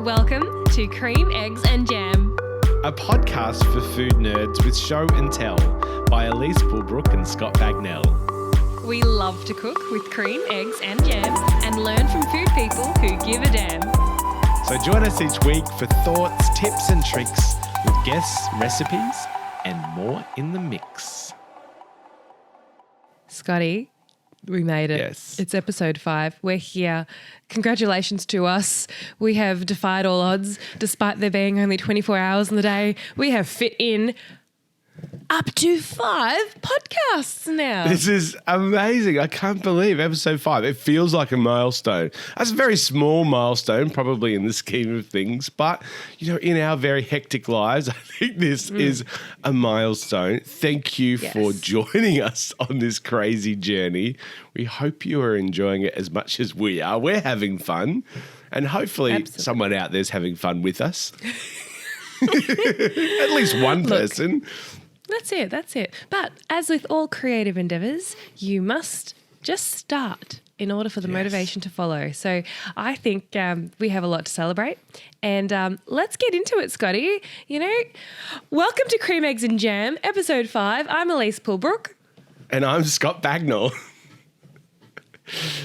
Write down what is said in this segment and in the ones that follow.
Welcome to Cream, Eggs and Jam, a podcast for food nerds with show and tell by Elise Bulbrook and Scott Bagnell. We love to cook with cream, eggs and jam and learn from food people who give a damn. So join us each week for thoughts, tips and tricks with guests, recipes and more in the mix. Scotty, we made it. Yes. It's episode 5. We're here. Congratulations to us. We have defied all odds despite there being only 24 hours in the day. We have fit in up to 5 podcasts now. This is amazing. I can't believe episode 5. It feels like a milestone. That's a very small milestone, probably in the scheme of things. But, you know, in our very hectic lives, I think this is a milestone. Thank you for joining us on this crazy journey. We hope you are enjoying it as much as we are. We're having fun. And hopefully someone out there's having fun with us. At least one person. That's it. But as with all creative endeavours, you must just start in order for the motivation to follow. So I think we have a lot to celebrate. And let's get into it, Scotty. You know, welcome to Cream, Eggs and Jam, episode 5. I'm Elise Bulbrook. And I'm Scott Bagnell.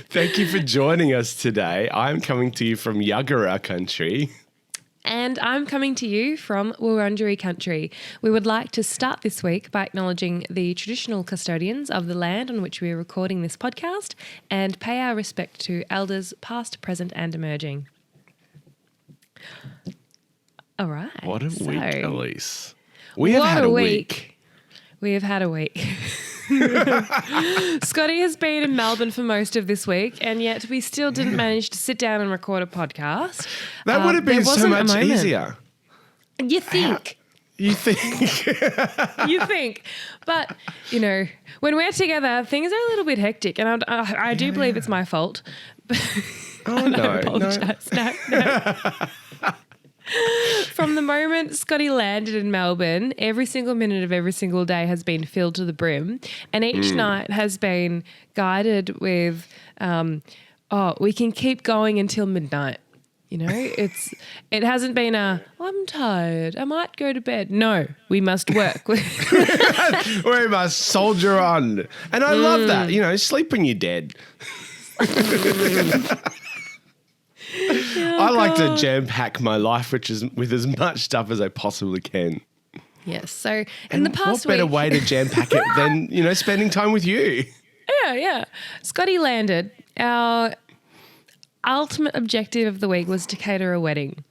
Thank you for joining us today. I'm coming to you from Yuggera country. And I'm coming to you from Wurundjeri country. We would like to start this week by acknowledging the traditional custodians of the land on which we are recording this podcast and pay our respect to elders past, present and emerging. All right. What a week, Elise. We have had a week. We have had a week. Scotty has been in Melbourne for most of this week, and yet we still didn't manage to sit down and record a podcast. That would have been so much easier. You think. You think. You think. But, you know, when we're together, things are a little bit hectic, and I do believe it's my fault. Oh, no. I apologise. No. From the moment Scotty landed in Melbourne, every single minute of every single day has been filled to the brim, and each night has been guided with, we can keep going until midnight. You know, it hasn't been I'm tired, I might go to bed. No, we must work. We must soldier on. And I love that, you know, sleep when you're dead. I like to jam-pack my life with as much stuff as I possibly can. Yes. So in the past what better week, way to jam-pack it than, you know, spending time with you? Yeah. Scotty landed. Our ultimate objective of the week was to cater a wedding.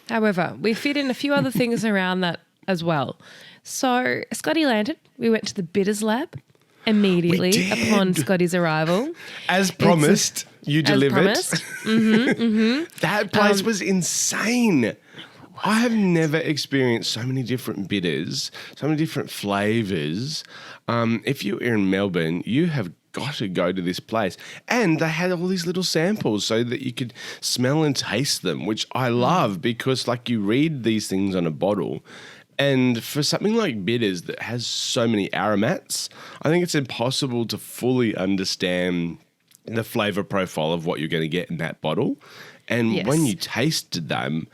However, we fit in a few other things around that as well. So Scotty landed. We went to the bitters lab immediately upon Scotty's arrival. As promised, you delivered. As promised. That place was insane. I have never experienced so many different bitters, so many different flavours. If you're in Melbourne, you have got to go to this place. And they had all these little samples so that you could smell and taste them, which I love because, like, you read these things on a bottle. And for something like bitters that has so many aromats, I think it's impossible to fully understand the flavour profile of what you're going to get in that bottle. And when you tasted them,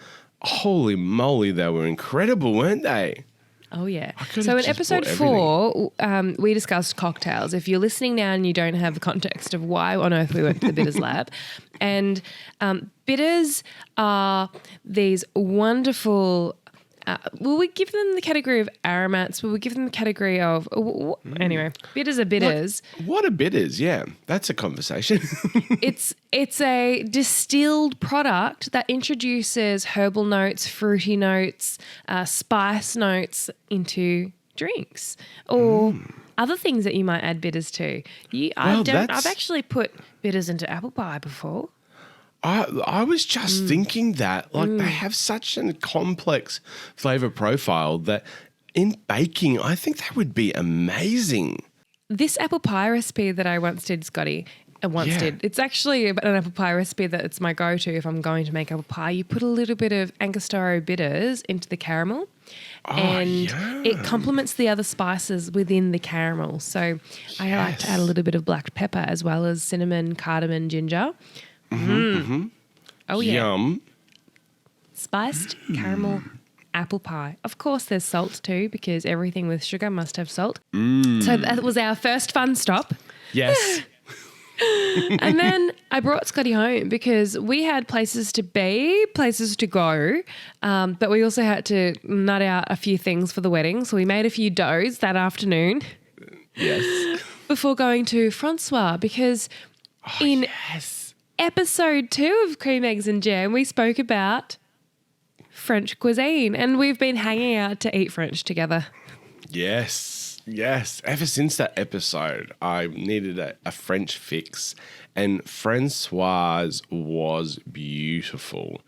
holy moly, they were incredible, weren't they? Oh, yeah. So in episode 4, we discussed cocktails. If you're listening now and you don't have the context of why on earth we went to the bitters lab, and bitters are these wonderful... will we give them the category of aromats? Will we give them the category of... Anyway, bitters are bitters. What are bitters? Yeah, that's a conversation. It's a distilled product that introduces herbal notes, fruity notes, spice notes into drinks or other things that you might add bitters to. I've actually put bitters into apple pie before. I was just thinking that, like, they have such a complex flavour profile that in baking, I think that would be amazing. This apple pie recipe that I once did, Scotty, it's actually an apple pie recipe that it's my go-to if I'm going to make apple pie. You put a little bit of Angostura bitters into the caramel and it complements the other spices within the caramel. So I like to add a little bit of black pepper as well as cinnamon, cardamom, ginger. Oh, yeah. Yum. spiced caramel apple pie. Of course, there's salt too, because everything with sugar must have salt. So that was our first fun stop. Yes. And then I brought Scotty home because we had places to be, places to go, but we also had to nut out a few things for the wedding. So we made a few doughs that afternoon. Yes. Before going to Francois, because episode 2 of Cream, Eggs and Jam, we spoke about French cuisine, and we've been hanging out to eat French together. Yes. Ever since that episode, I needed a French fix, and Francois was beautiful.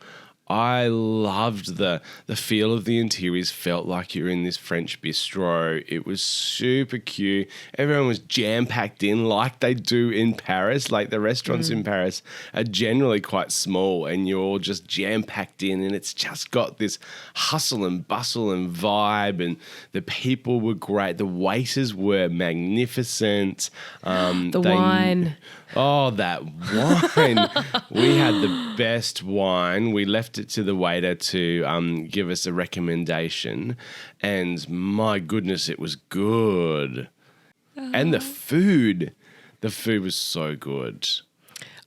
I loved the feel of the interiors. Felt like you're in this French bistro. It was super cute. Everyone was jam-packed in like they do in Paris. Like the restaurants in Paris are generally quite small and you're all just jam-packed in, and it's just got this hustle and bustle and vibe, and the people were great. The waiters were magnificent. Wine. Oh, that wine. We had the best wine. We left it to the waiter to give us a recommendation, and my goodness, it was good. And the food was so good.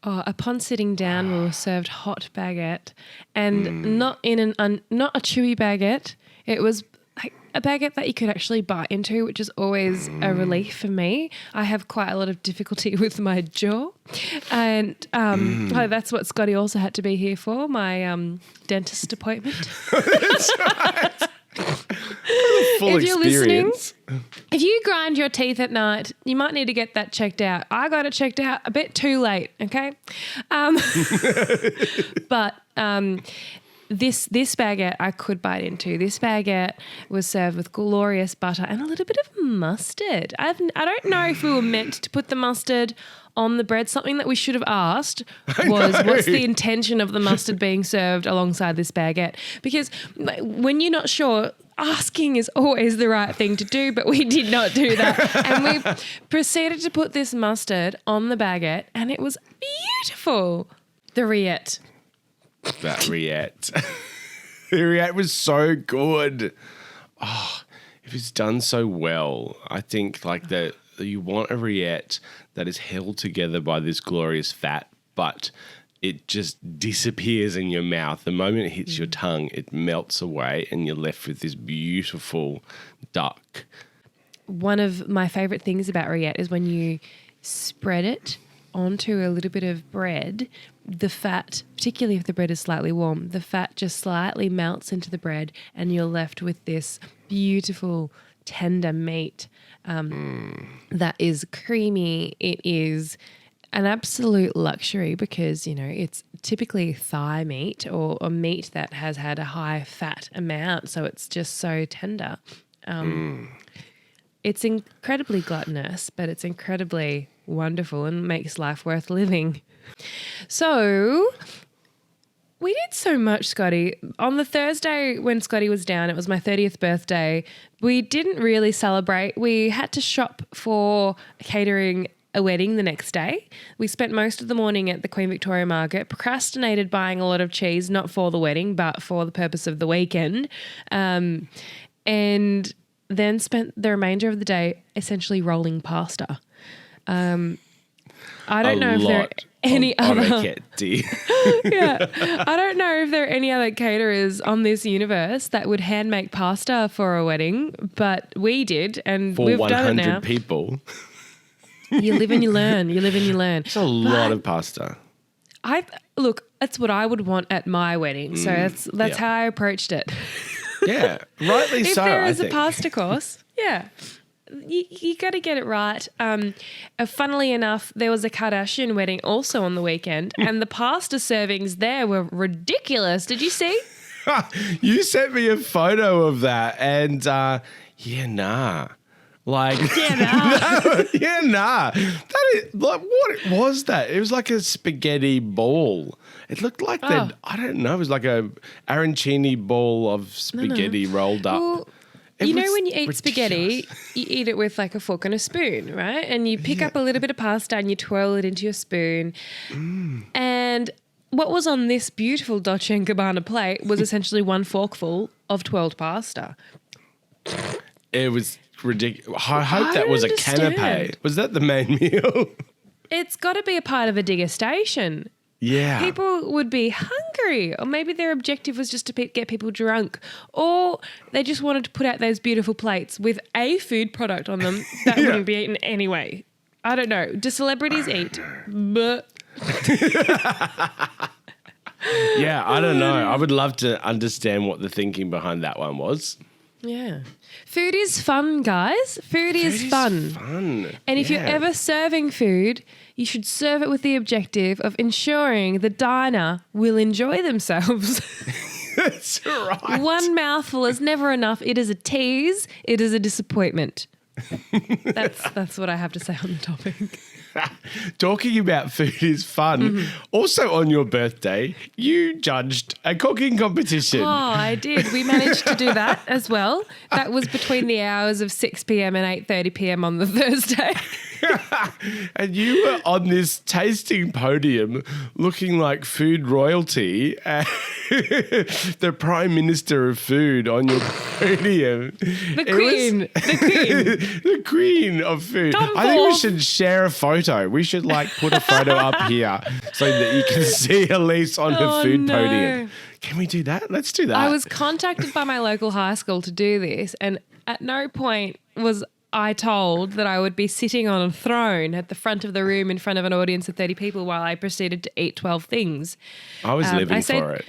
Oh, upon sitting down, we were served hot baguette, and not a chewy baguette. It was like a baguette that you could actually bite into, which is always a relief for me. I have quite a lot of difficulty with my jaw, and that's what Scotty also had to be here for, my dentist appointment. That's right. Full if you're experience. listening, if you grind your teeth at night, you might need to get that checked out. I got it checked out a bit too late, okay? But this baguette I could bite into. This baguette was served with glorious butter and a little bit of mustard. I don't know if we were meant to put the mustard on the bread. Something that we should have asked was, what's the intention of the mustard being served alongside this baguette? Because when you're not sure, asking is always the right thing to do, but we did not do that. And we proceeded to put this mustard on the baguette, and it was beautiful. The rillette. That rillette. The rillette was so good. Oh, it was done so well. I think like that you want a rillette that is held together by this glorious fat, but it just disappears in your mouth. The moment it hits your tongue, it melts away and you're left with this beautiful duck. One of my favourite things about rillette is when you spread it onto a little bit of bread, the fat, particularly if the bread is slightly warm, the fat just slightly melts into the bread and you're left with this beautiful, tender meat that is creamy. It is an absolute luxury because, you know, it's typically thigh meat or meat that has had a high fat amount, so it's just so tender. It's incredibly gluttonous, but it's incredibly wonderful and makes life worth living. So we did so much, Scotty. On the Thursday when Scotty was down, it was my 30th birthday, we didn't really celebrate. We had to shop for catering a wedding the next day. We spent most of the morning at the Queen Victoria Market, procrastinated buying a lot of cheese, not for the wedding, but for the purpose of the weekend, and then spent the remainder of the day essentially rolling pasta. I don't know if there are any other. Yeah, I don't know if there are any other caterers on this universe that would hand make pasta for a wedding, but we did, and for we've done it now. 100 people. You live and you learn. You live and you learn. It's a lot of pasta. Look, that's what I would want at my wedding. So that's how I approached it. Yeah, rightly if so. If there is a pasta course, yeah. You got to get it right. Funnily enough, there was a Kardashian wedding also on the weekend, and the pasta servings there were ridiculous. Did you see? You sent me a photo of that, and nah. Like, nah. That is, like, what was that? It was like a spaghetti ball. It looked like I don't know. It was like a arancini ball of spaghetti rolled up. Well, you know when you eat spaghetti, you eat it with like a fork and a spoon, right? And you pick up a little bit of pasta and you twirl it into your spoon. And what was on this beautiful Dolce & Gabbana plate was essentially one forkful of twirled pasta. It was ridiculous. I hope that was understand. a canapé. Was that the main meal? It's got to be a part of a degustation. Yeah. People would be hungry, or maybe their objective was just to get people drunk, or they just wanted to put out those beautiful plates with a food product on them that wouldn't be eaten anyway. I don't know. Do celebrities eat? Yeah, I don't know. I would love to understand what the thinking behind that one was. Yeah. Food is fun, guys. Food is fun. And if you're ever serving food, you should serve it with the objective of ensuring the diner will enjoy themselves. That's right. One mouthful is never enough. It is a tease. It is a disappointment. That's what I have to say on the topic. Talking about food is fun. Mm-hmm. Also on your birthday, you judged a cooking competition. Oh, I did. We managed to do that as well. That was between the hours of 6 p.m. and 8:30 p.m. on the Thursday. And you were on this tasting podium looking like food royalty. The Prime Minister of Food on your podium. The Queen. The Queen of Food. I think we should share a photo. We should put a photo up here so that you can see Elise on her food podium. Can we do that? Let's do that. I was contacted by my local high school to do this, and at no point was I told that I would be sitting on a throne at the front of the room in front of an audience of 30 people while I proceeded to eat 12 things. I was living for it.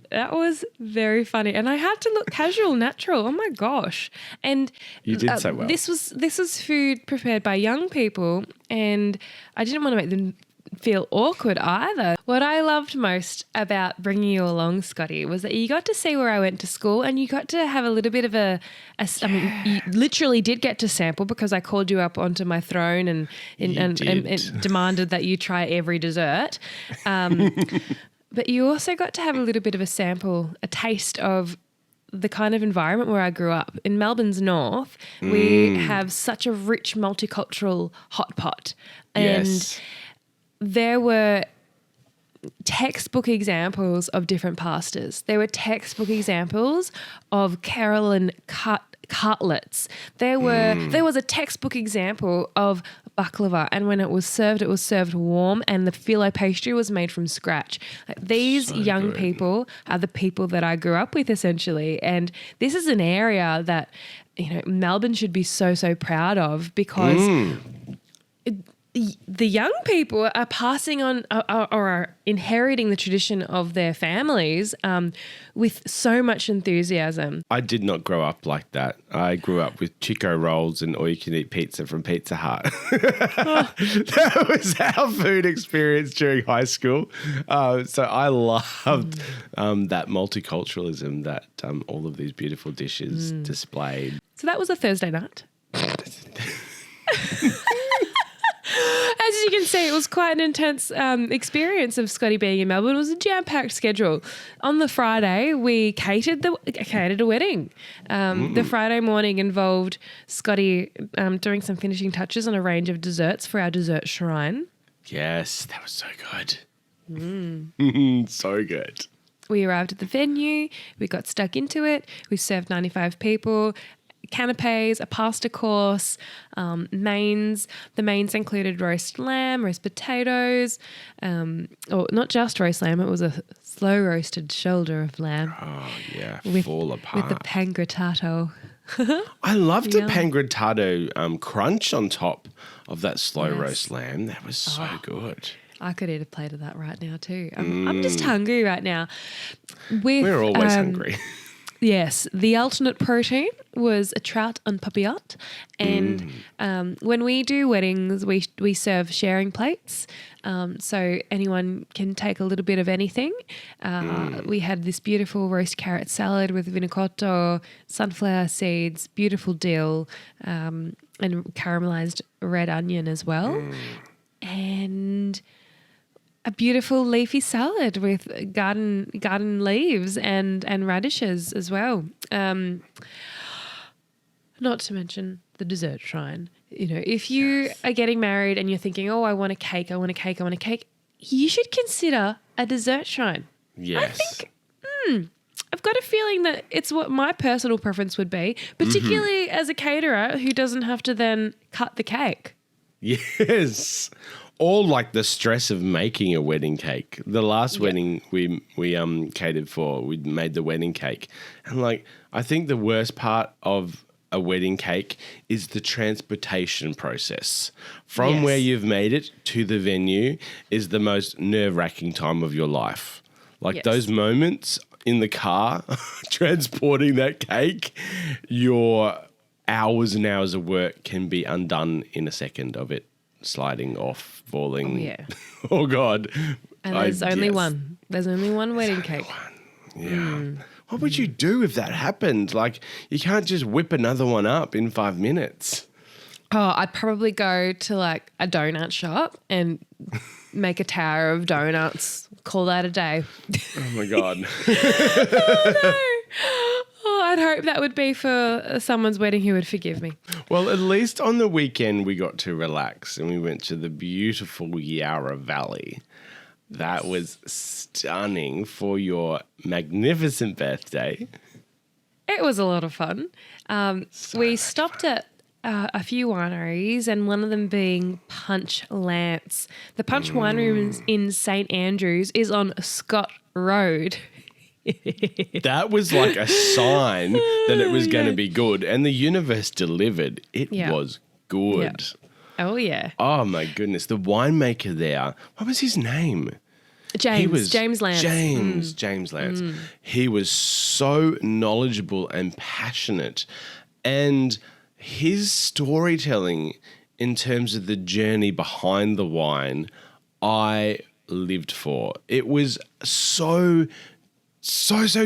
That was very funny. And I had to look casual, natural. Oh, my gosh. And you did so well. This was food prepared by young people, and I didn't want to make them feel awkward either. What I loved most about bringing you along, Scotty, was that you got to see where I went to school, and you got to have a little bit of I mean, you literally did get to sample because I called you up onto my throne and demanded that you try every dessert. But you also got to have a little bit of a sample, a taste of the kind of environment where I grew up. In Melbourne's north, we have such a rich multicultural hot pot. And there were textbook examples of different pastas. There were textbook examples of Carolyn cutlets. There was a textbook example of baklava, and when it was served warm, and the filo pastry was made from scratch. These young people are the people that I grew up with, essentially, and this is an area that Melbourne should be so proud of, because the young people are passing on or are inheriting the tradition of their families with so much enthusiasm. I did not grow up like that. I grew up with Chico rolls and all-you-can-eat pizza from Pizza Hut. That was our food experience during high school. So I loved that multiculturalism that all of these beautiful dishes displayed. So that was a Thursday night. As you can see, it was quite an intense experience of Scotty being in Melbourne. It was a jam-packed schedule. On the Friday, we catered a wedding. The Friday morning involved Scotty doing some finishing touches on a range of desserts for our dessert shrine. Yes, that was so good. So good. We arrived at the venue. We got stuck into it. We served 95 people. Canapes, a pasta course, mains. The mains included roast lamb, roast potatoes, or not just roast lamb, it was a slow roasted shoulder of lamb. Oh, yeah, fall apart. With the pangrattato. I loved the pangrattato crunch on top of that slow roast lamb. That was so good. I could eat a plate of that right now too. I'm just hungry right now. We're always hungry. Yes, the alternate protein was a trout en papillote, and when we do weddings, we serve sharing plates, so anyone can take a little bit of anything. We had this beautiful roast carrot salad with vinacotto, sunflower seeds, beautiful dill, and caramelized red onion as well, and a beautiful leafy salad with garden leaves and radishes as well. Not to mention the dessert shrine. If you are getting married and you're thinking, oh, I want a cake, you should consider a dessert shrine. Yes. I think I've got a feeling that it's what my personal preference would be, particularly as a caterer who doesn't have to then cut the cake. Yes. Or like the stress of making a wedding cake. The last wedding we catered for, we made the wedding cake. And like, I think the worst part of a wedding cake is the transportation process. From where you've made it to the venue is the most nerve-wracking time of your life. Like those moments in the car transporting that cake, your hours and hours of work can be undone in a second of it sliding off, falling. Oh, yeah. Oh, God. And there's only one. There's only one wedding cake. Yeah. What would you do if that happened? Like, you can't just whip another one up in 5 minutes. Oh, I'd probably go to like a donut shop and make a tower of donuts. Call that a day. Oh, my God. Oh, no. Oh, I'd hope that would be for someone's wedding who would forgive me. Well, at least on the weekend we got to relax and we went to the beautiful Yarra Valley. That was stunning for your magnificent birthday. It was a lot of fun. We stopped at a few wineries, and one of them being Punch Lance. The Punch Winery in St Andrews is on Scott Road. That was like a sign that it was going to be good, and the universe delivered. It was good. Yep. Oh, yeah. Oh, my goodness. The winemaker there, what was his name? James Lance. James Lance. He was so knowledgeable and passionate, and his storytelling in terms of the journey behind the wine, I lived for. It was so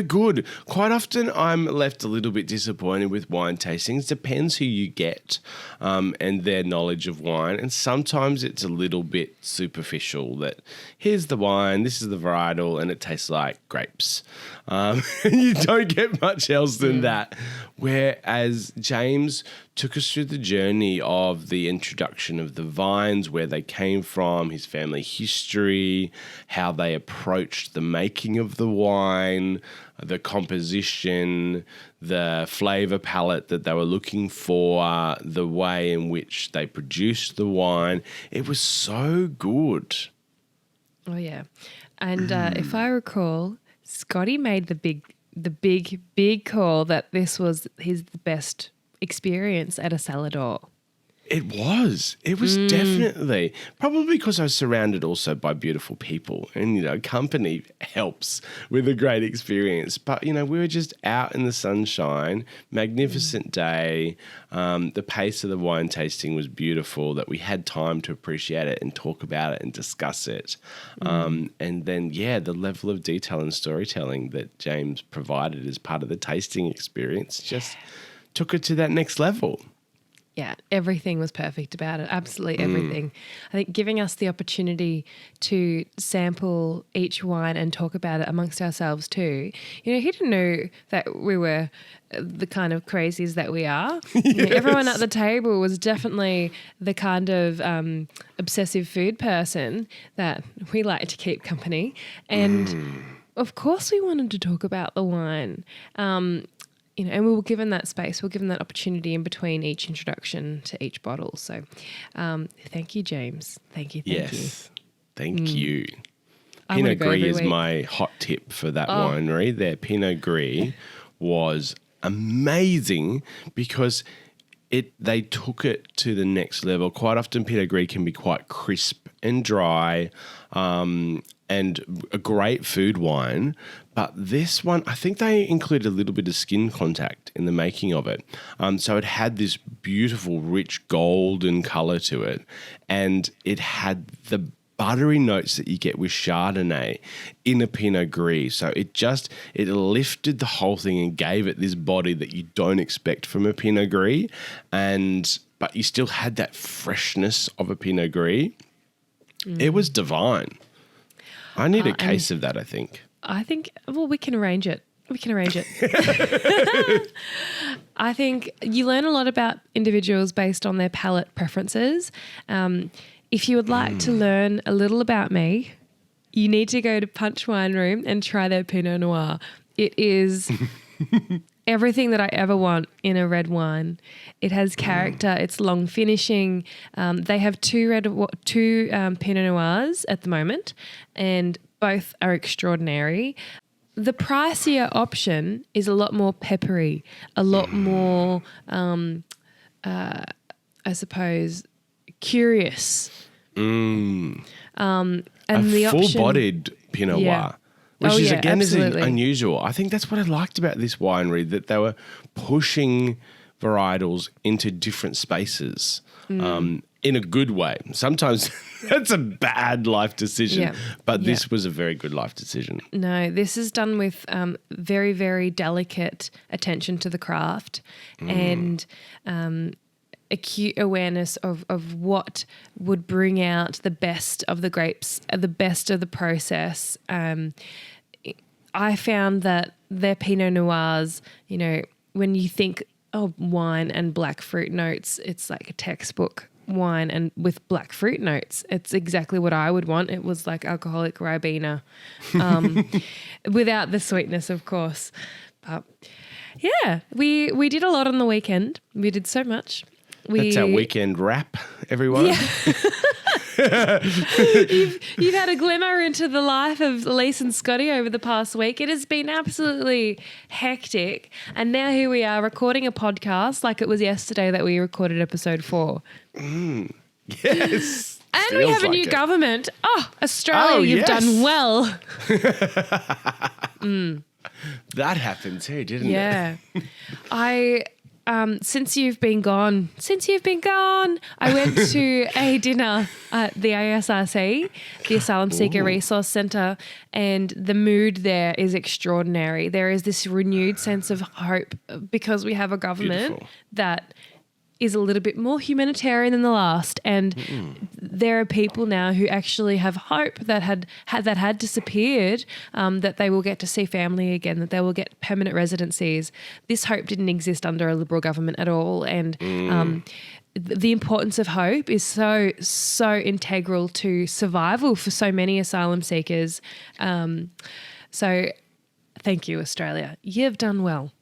good. Quite often I'm left a little bit disappointed with wine tastings. Depends who you get and their knowledge of wine. And sometimes it's a little bit superficial that here's the wine, this is the varietal, and it tastes like grapes. And you don't get much else than that. Whereas James took us through the journey of the introduction of the vines, where they came from, his family history, how they approached the making of the wine, the composition, the flavour palette that they were looking for, the way in which they produced the wine. It was so good. Oh, yeah. And if I recall, Scotty made the big call that this was his best experience at a Salador. It was definitely, probably because I was surrounded also by beautiful people, and, company helps with a great experience. But, we were just out in the sunshine, magnificent day. The pace of the wine tasting was beautiful, that we had time to appreciate it and talk about it and discuss it. And then, the level of detail and storytelling that James provided as part of the tasting experience just took it to that next level. Yeah, everything was perfect about it. Absolutely everything. I think giving us the opportunity to sample each wine and talk about it amongst ourselves too. He didn't know that we were the kind of crazies that we are. Yes. Everyone at the table was definitely the kind of obsessive food person that we like to keep company. And of course we wanted to talk about the wine. And we were given that space, we were given that opportunity in between each introduction to each bottle. So thank you, James. Thank you. Yes, thank you. Pinot Gris is my hot tip for that winery. Their Pinot Gris was amazing because they took it to the next level. Quite often Pinot Gris can be quite crisp and dry and a great food wine. But this one, I think they included a little bit of skin contact in the making of it. So it had this beautiful, rich golden colour to it. And it had the buttery notes that you get with Chardonnay in a Pinot Gris. So it lifted the whole thing and gave it this body that you don't expect from a Pinot Gris. But you still had that freshness of a Pinot Gris. It was divine. I need a case of that, I think. We can arrange it. I think you learn a lot about individuals based on their palate preferences. If you would like to learn a little about me, you need to go to Punch Wine Room and try their Pinot Noir. It is everything that I ever want in a red wine. It has character. It's long finishing. They have two Pinot Noirs at the moment, and both are extraordinary. The pricier option is a lot more peppery, a lot more, I suppose, curious. And the full-bodied Pinot Noir, which is absolutely. unusual. I think that's what I liked about this winery, that they were pushing varietals into different spaces in a good way. Sometimes that's a bad life decision, but this was a very good life decision. No, this is done with very, very delicate attention to the craft and acute awareness of what would bring out the best of the grapes, the best of the process. I found that their Pinot Noirs, you know, when you think of wine and black fruit notes, it's like a textbook wine and with black fruit notes. It's exactly what I would want. It was like alcoholic Ribena without the sweetness, of course. But yeah, we did a lot on the weekend. We did so much. That's our weekend wrap, everyone. Yeah. You've had a glimmer into the life of Elise and Scotty over the past week. It has been absolutely hectic. And now here we are recording a podcast like it was yesterday that we recorded episode 4. Yes. And we have a new government. Oh, Australia, you've done well. That happened too, didn't it? Yeah. Since you've been gone, I went to a dinner at the ASRC, the Asylum Seeker Resource Centre, and the mood there is extraordinary. There is this renewed sense of hope because we have a government that is a little bit more humanitarian than the last, and there are people now who actually have hope that had disappeared, that they will get to see family again, that they will get permanent residencies. This hope didn't exist under a Liberal government at all, and the importance of hope is so integral to survival for so many asylum seekers. So thank you, Australia. You've done well.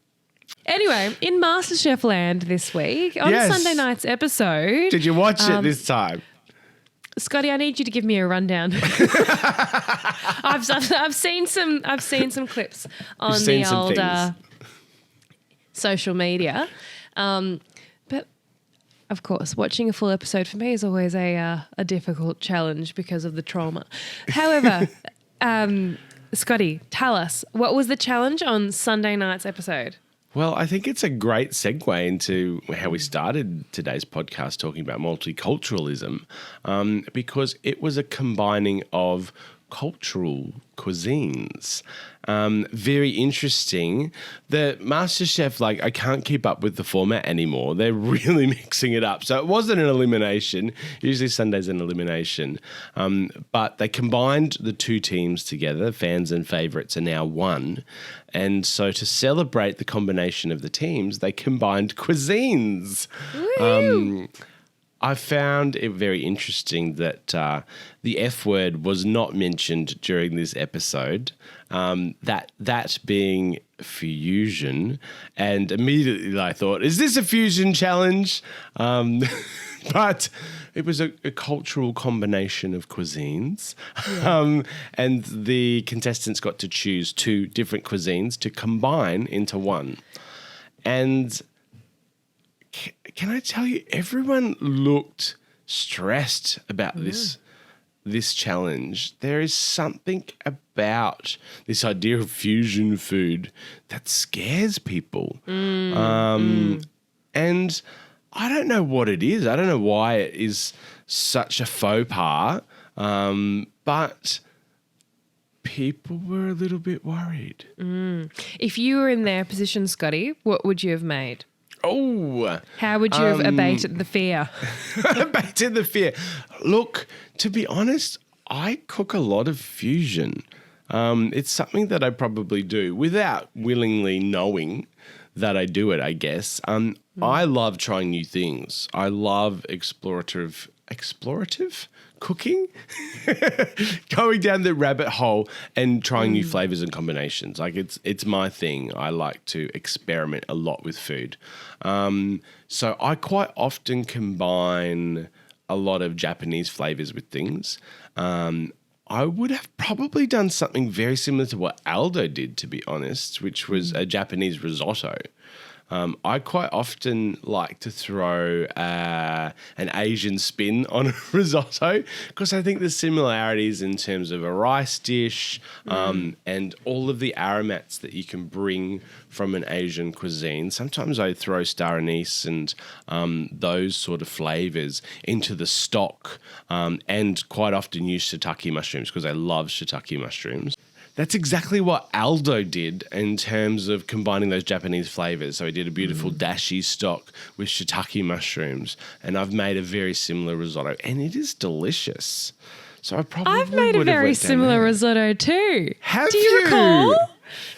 Anyway, in Masterchef land this week, on Sunday night's episode... Did you watch it this time? Scotty, I need you to give me a rundown. I've seen some clips on the old social media. But, of course, watching a full episode for me is always a difficult challenge because of the trauma. However, Scotty, tell us, what was the challenge on Sunday night's episode? Well, I think it's a great segue into how we started today's podcast talking about multiculturalism, because it was a combining of cultural cuisines. Very interesting. The MasterChef, I can't keep up with the format anymore. They're really mixing it up. So it wasn't an elimination. Usually Sunday's an elimination. But they combined the two teams together. Fans and favourites are now one. And so to celebrate the combination of the teams, they combined cuisines. I found it very interesting that the F word was not mentioned during this episode, that being fusion. And immediately I thought, is this a fusion challenge? But it was a cultural combination of cuisines. And the contestants got to choose 2 different cuisines to combine into one. And... can I tell you, everyone looked stressed about this challenge. There is something about this idea of fusion food that scares people. And I don't know what it is. I don't know why it is such a faux pas, but people were a little bit worried. If you were in their position, Scotty, what would you have made? Oh. How would you have abated the fear? Abated the fear. Look, to be honest, I cook a lot of fusion. It's something that I probably do without willingly knowing that I do it, I guess. I love trying new things. I love explorative cooking, going down the rabbit hole and trying new flavors and combinations. Like it's my thing. I like to experiment a lot with food. So I quite often combine a lot of Japanese flavors with things. I would have probably done something very similar to what Aldo did, to be honest, which was a Japanese risotto. I quite often like to throw an Asian spin on a risotto because I think there's similarities in terms of a rice dish and all of the aromats that you can bring from an Asian cuisine. Sometimes I throw star anise and those sort of flavors into the stock and quite often use shiitake mushrooms because I love shiitake mushrooms. That's exactly what Aldo did in terms of combining those Japanese flavors. So he did a beautiful dashi stock with shiitake mushrooms, and I've made a very similar risotto, and it is delicious. So I've made a very similar risotto too. Have Do you recall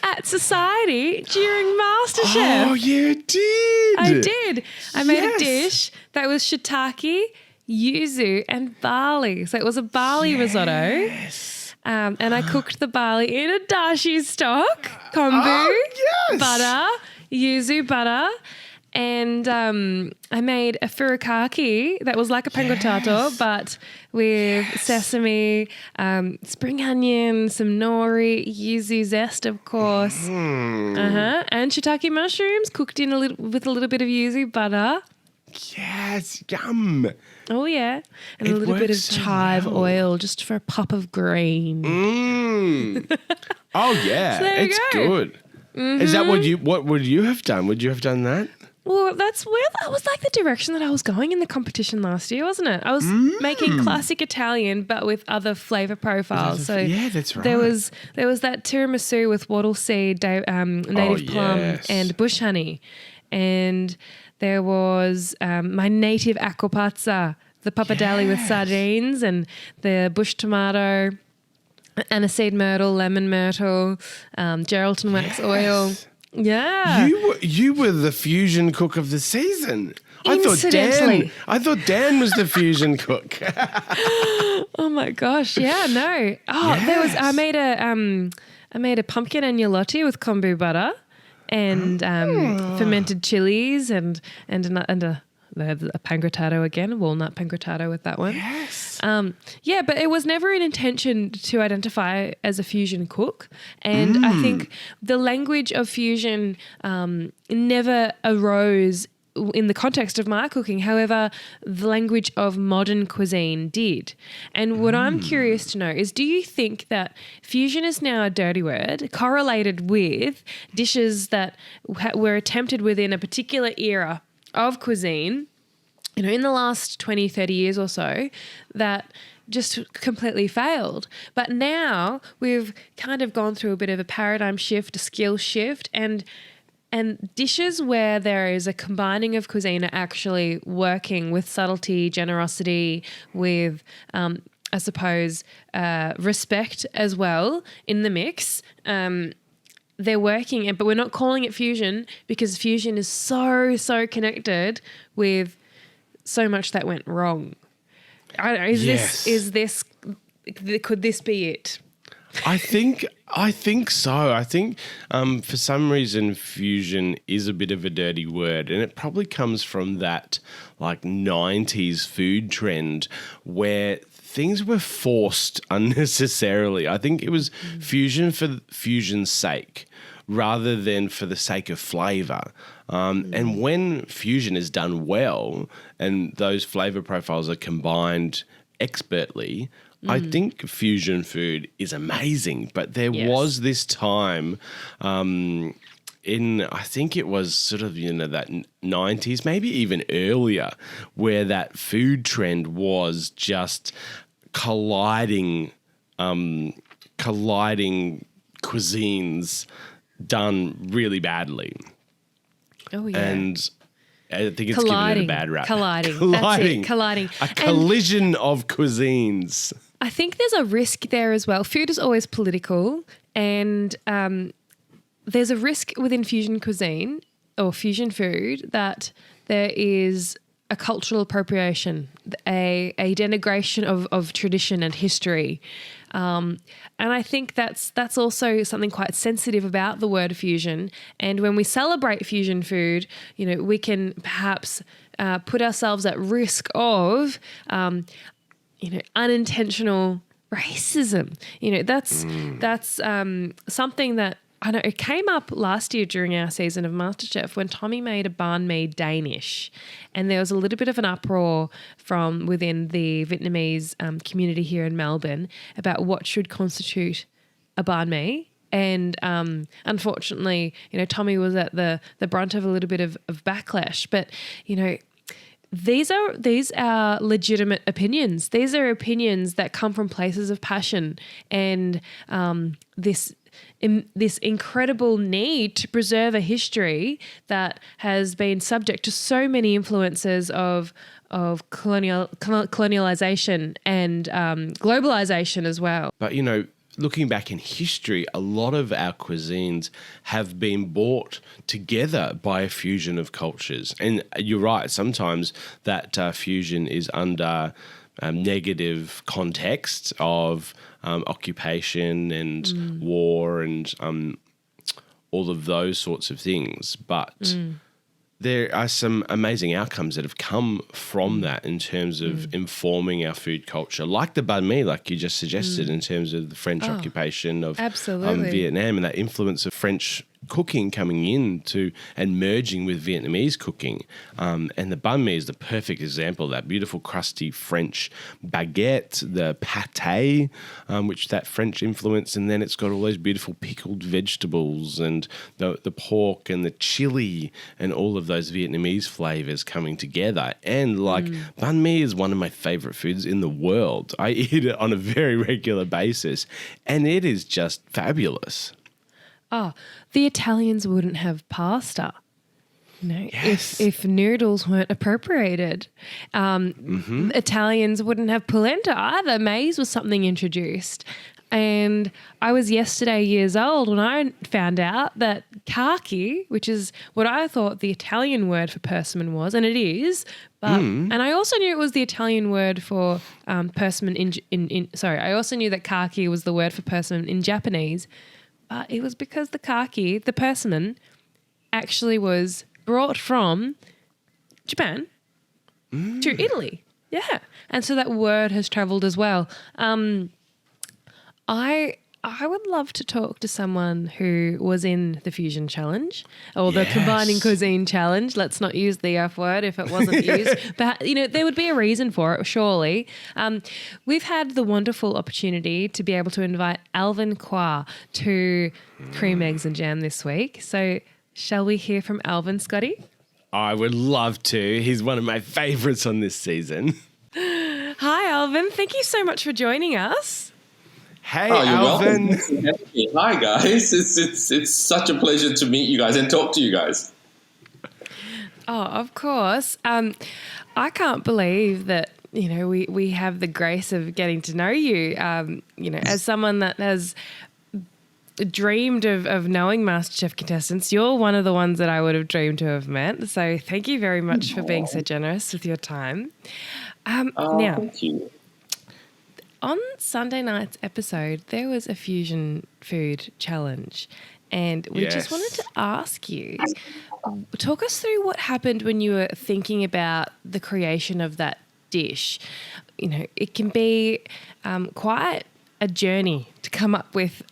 at Society during Masterchef? Oh, you did. I did. I made a dish that was shiitake, yuzu, and barley. So it was a barley risotto. And I cooked the barley in a dashi stock, kombu, butter, yuzu butter, and I made a furikake that was like a pangotato but with sesame, spring onion, some nori, yuzu zest, of course, and shiitake mushrooms cooked in with a little bit of yuzu butter. Yes, yum. Oh, yeah. And a little bit of chive oil just for a pop of green. Oh, yeah. So it's good. Is that what would you have done? Would you have done that? Well, that was like the direction that I was going in the competition last year, wasn't it? I was making classic Italian but with other flavour profiles. So yeah, that's right. There was that tiramisu with wattle seed, native plum and bush honey. And there was my native aquapazza, the pappardelle with sardines and the bush tomato, aniseed myrtle, lemon myrtle, Geraldton wax oil. Yeah. You were the fusion cook of the season. I thought Dan was the fusion cook. Oh my gosh. Yeah, no. Oh, I made a pumpkin agnolotti with kombu butter. And fermented chilies and a pangrattato again, walnut pangrattato with that one. Yes. But it was never an intention to identify as a fusion cook. And I think the language of fusion never arose in the context of my cooking. However, the language of modern cuisine did. And what I'm curious to know is, do you think that fusion is now a dirty word correlated with dishes that were attempted within a particular era of cuisine, in the last 20, 30 years or so, that just completely failed? But now we've kind of gone through a bit of a paradigm shift, a skill shift, and dishes where there is a combining of cuisine are actually working with subtlety, generosity, with, I suppose, respect as well in the mix. They're working, but we're not calling it fusion because fusion is so connected with so much that went wrong. I don't know, could this be it? I think so. I think for some reason fusion is a bit of a dirty word, and it probably comes from that like 90s food trend where things were forced unnecessarily. I think it was fusion for fusion's sake rather than for the sake of flavour. And when fusion is done well and those flavour profiles are combined expertly, I think fusion food is amazing. But there was this time I think it was sort of, that 90s, maybe even earlier, where that food trend was just colliding cuisines done really badly. Oh, yeah. And I think it's given it a bad rap. Colliding. That's it, colliding. A collision of cuisines. I think there's a risk there as well. Food is always political, and there's a risk within fusion cuisine or fusion food that there is a cultural appropriation, a denigration of tradition and history. And I think that's also something quite sensitive about the word fusion. And when we celebrate fusion food, we can perhaps put ourselves at risk of, unintentional racism. That's something that I know it came up last year during our season of MasterChef when Tommy made a banh mi Danish, and there was a little bit of an uproar from within the Vietnamese community here in Melbourne about what should constitute a banh mi. And unfortunately, Tommy was at the brunt of a little bit of backlash. But these are legitimate opinions. These are opinions that come from places of passion and this incredible need to preserve a history that has been subject to so many influences of colonialization and globalization as well. But, looking back in history, a lot of our cuisines have been brought together by a fusion of cultures. And you're right, sometimes that fusion is under negative context of occupation and war and all of those sorts of things. But there are some amazing outcomes that have come from that in terms of informing our food culture, like the banh mi, like you just suggested, in terms of the French occupation of Vietnam and that influence of French cooking coming into and merging with Vietnamese cooking. And the banh mi is the perfect example of that beautiful crusty French baguette, the pâté, which that French influence, and then it's got all those beautiful pickled vegetables and the pork and the chili and all of those Vietnamese flavors coming together. And banh mi is one of my favorite foods in the world. I eat it on a very regular basis and it is just fabulous. Oh, the Italians wouldn't have pasta, Yes. if noodles weren't appropriated. Italians wouldn't have polenta either. Maize was something introduced. And I was yesterday years old when I found out that kaki, which is what I thought the Italian word for persimmon was, and it is, but and I also knew it was the Italian word for persimmon I also knew that kaki was the word for persimmon in Japanese. It was because the kaki, the persimmon, actually was brought from Japan to Italy. Yeah. And so that word has travelled as well. I would love to talk to someone who was in the Fusion Challenge or the Combining Cuisine Challenge. Let's not use the F word if it wasn't used. But, there would be a reason for it, surely. We've had the wonderful opportunity to be able to invite Alvin Quah to Cream, Eggs and Jam this week. So shall we hear from Alvin, Scotty? I would love to. He's one of my favourites on this season. Hi, Alvin. Thank you so much for joining us. Hey, Alvin. Welcome. Hi, guys. It's such a pleasure to meet you guys and talk to you guys. Oh, of course. I can't believe that, we have the grace of getting to know you, as someone that has dreamed of knowing MasterChef contestants. You're one of the ones that I would have dreamed to have met. So thank you very much for being so generous with your time. Now, thank you. On Sunday night's episode, there was a fusion food challenge, and we just wanted to ask you, talk us through what happened when you were thinking about the creation of that dish. It can be quite a journey to come up with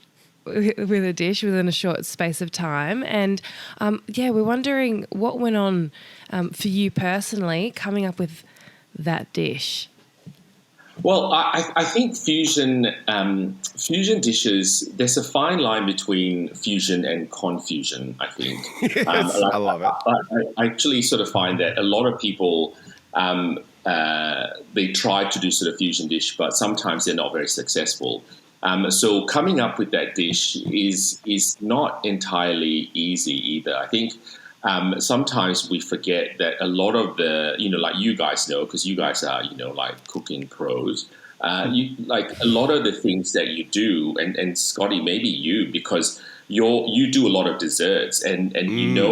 a dish within a short space of time, and we're wondering what went on for you personally coming up with that dish. Well, I think fusion dishes, there's a fine line between fusion and confusion, I think. Yes, I love it. I actually sort of find that a lot of people, they try to do sort of fusion dish, but sometimes they're not very successful. So coming up with that dish is not entirely easy either. I think sometimes we forget that a lot of the, like you guys know, because you guys are, like cooking pros, like a lot of the things that you do, and Scotty, maybe you, because you do a lot of desserts and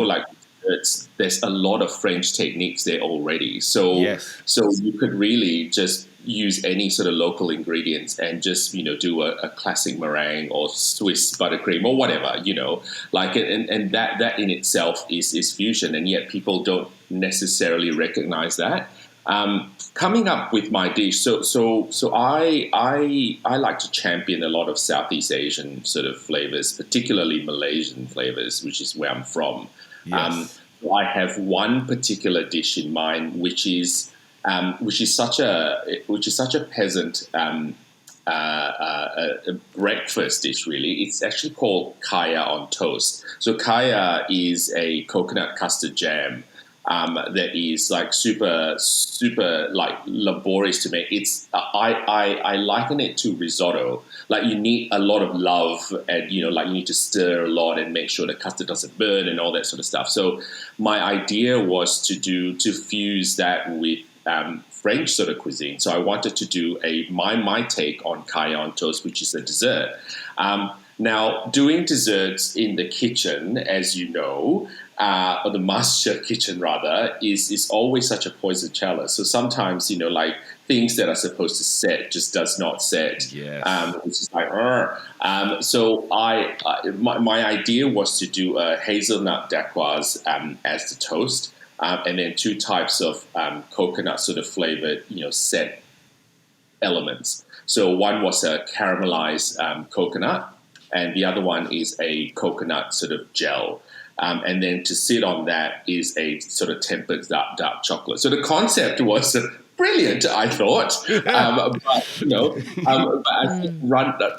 like desserts, there's a lot of French techniques there already. So you could really just use any sort of local ingredients and just, do a classic meringue or Swiss buttercream or whatever, and that in itself is fusion, and yet people don't necessarily recognize that. Coming up with my dish, so I like to champion a lot of Southeast Asian sort of flavors, particularly Malaysian flavors, which is where I'm from. Yes. I have one particular dish in mind, which is such a peasant breakfast dish. Really, it's actually called kaya on toast. So kaya is a coconut custard jam. That is like super like laborious to make. I liken it to risotto. Like you need a lot of love, and you need to stir a lot and make sure the custard doesn't burn and all that sort of stuff. So my idea was to fuse that with French sort of cuisine. So I wanted to do my take on kaya on toast, which is a dessert. Now, doing desserts in the kitchen, as you know, or the Masterchef kitchen rather, is always such a poison chalice. So sometimes, like things that are supposed to set just does not set. Yes. Which is like, so my idea was to do a hazelnut dacquoise as the toast, and then two types of coconut sort of flavored, set elements. So one was a caramelized coconut, and the other one is a coconut sort of gel. And then to sit on that is a sort of tempered dark chocolate. So the concept was brilliant, I thought. But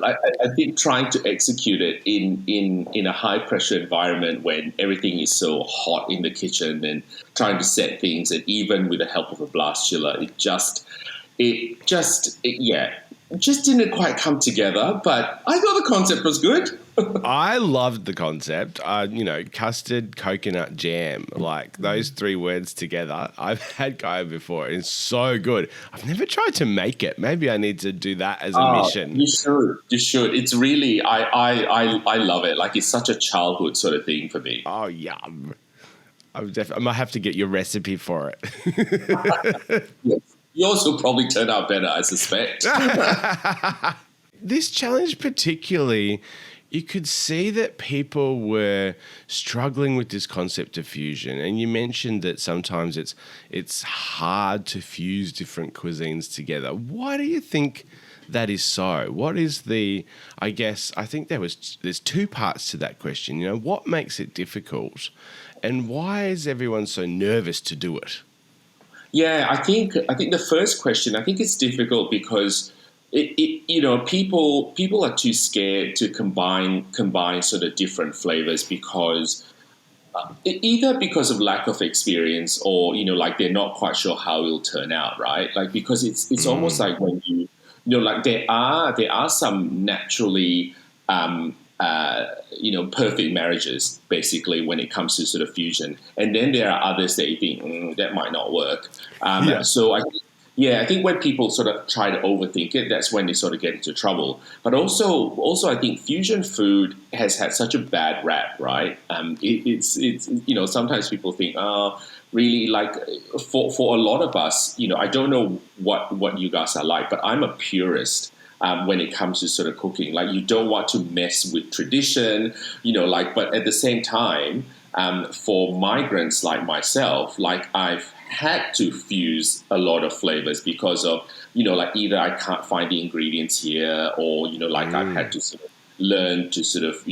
I think trying to execute it in a high pressure environment when everything is so hot in the kitchen and trying to set things, and even with the help of a blast chiller, it just didn't quite come together, but I thought the concept was good. I loved the concept. Custard, coconut, jam, like those three words together. I've had kaya before. It's so good. I've never tried to make it. Maybe I need to do that as a mission. You should. It's really, I love it. Like, it's such a childhood sort of thing for me. Oh, yum. I might have to get your recipe for it. Yes. Yours will probably turn out better, I suspect. This challenge particularly, you could see that people were struggling with this concept of fusion. And you mentioned that sometimes it's hard to fuse different cuisines together. Why do you think that is so? What is I think there's two parts to that question. What makes it difficult, and why is everyone so nervous to do it? Yeah, I think the first question, I think it's difficult because people are too scared to combine sort of different flavors because either because of lack of experience or like they're not quite sure how it'll turn out, right? Like, because it's almost like when like there are some naturally perfect marriages, basically, when it comes to sort of fusion. And then there are others that you think, that might not work. So I think when people sort of try to overthink it, that's when they sort of get into trouble. But also I think fusion food has had such a bad rap, right? It's sometimes people think, really, like for a lot of us, I don't know what you guys are like, but I'm a purist. When it comes to sort of cooking, like, you don't want to mess with tradition, but at the same time, for migrants like myself, like, I've had to fuse a lot of flavors because of, like, either I can't find the ingredients here, or, I've had to sort of learn to sort of,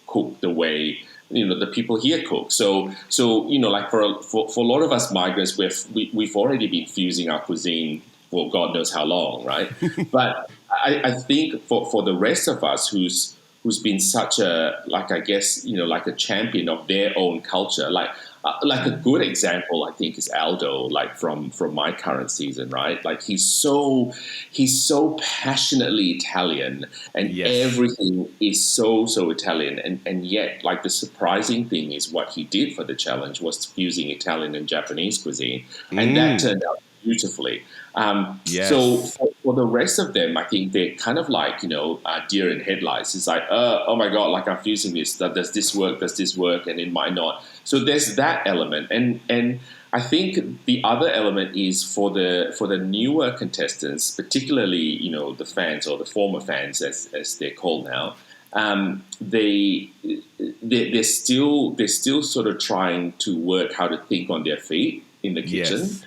cook the way, the people here cook. So like for a lot of us migrants, we've already been fusing our cuisine for God knows how long, right? But I think for the rest of us who's been such a, like, I guess, like a champion of their own culture, like a good example, I think, is Aldo, like from my current season, right? Like, he's so passionately Italian, and everything is so Italian, and yet, like, the surprising thing is what he did for the challenge was fusing Italian and Japanese cuisine, and that turned out beautifully. So for the rest of them, I think they're kind of like, deer in headlights. It's like, oh my God, like I'm fusing this. Does this work? Does this work? And it might not. So there's that element. And I think the other element is for the newer contestants, particularly, the fans or the former fans as they're called now, they're still sort of trying to work how to think on their feet in the kitchen. Yes.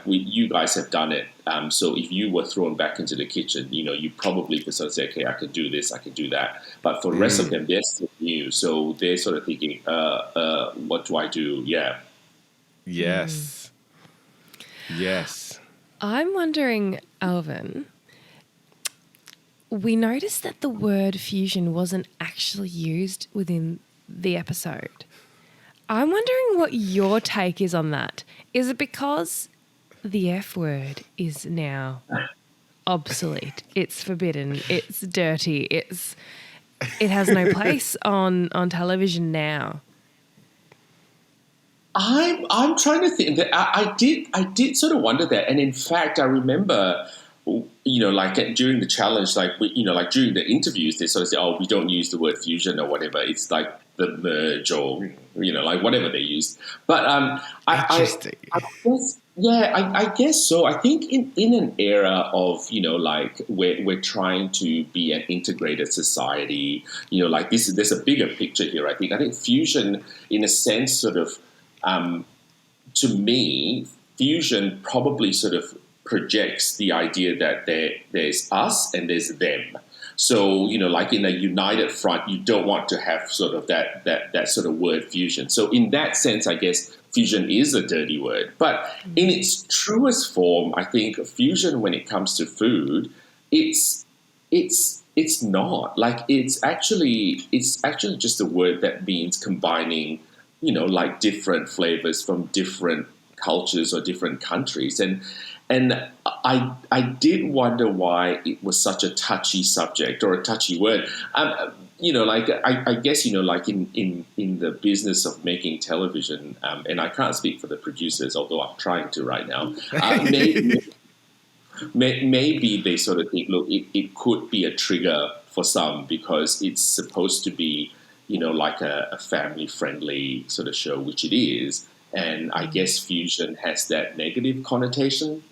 You guys have done it. So if you were thrown back into the kitchen, you probably could sort of say, okay, I could do this, I could do that. But for the rest of them, they're still new. So they're sort of thinking, what do I do? Yeah. Yes. Yes. I'm wondering, Alvin, we noticed that the word fusion wasn't actually used within the episode. I'm wondering what your take is on that. Is it because the F word is now obsolete? It's forbidden. It's dirty. It has no place on television now. I'm trying to think that I did sort of wonder that, and in fact, I remember, during the challenge, during the interviews, they sort of say, "Oh, we don't use the word fusion or whatever." It's like the merge or whatever they used. But I guess so. I think in an era of we're trying to be an integrated society. There's a bigger picture here. I think fusion, in a sense, sort of. To me, fusion probably sort of projects the idea that there's us and there's them. So, like in a united front, you don't want to have sort of that sort of word fusion. So in that sense, I guess fusion is a dirty word. But in its truest form, I think fusion, when it comes to food, it's not. Like it's actually just a word that means combining different flavors from different cultures or different countries. And I did wonder why it was such a touchy subject or a touchy word. I guess, in the business of making television, and I can't speak for the producers, although I'm trying to right now, maybe they sort of think, look, it could be a trigger for some because it's supposed to be like a family-friendly sort of show, which it is. And I guess fusion has that negative connotation.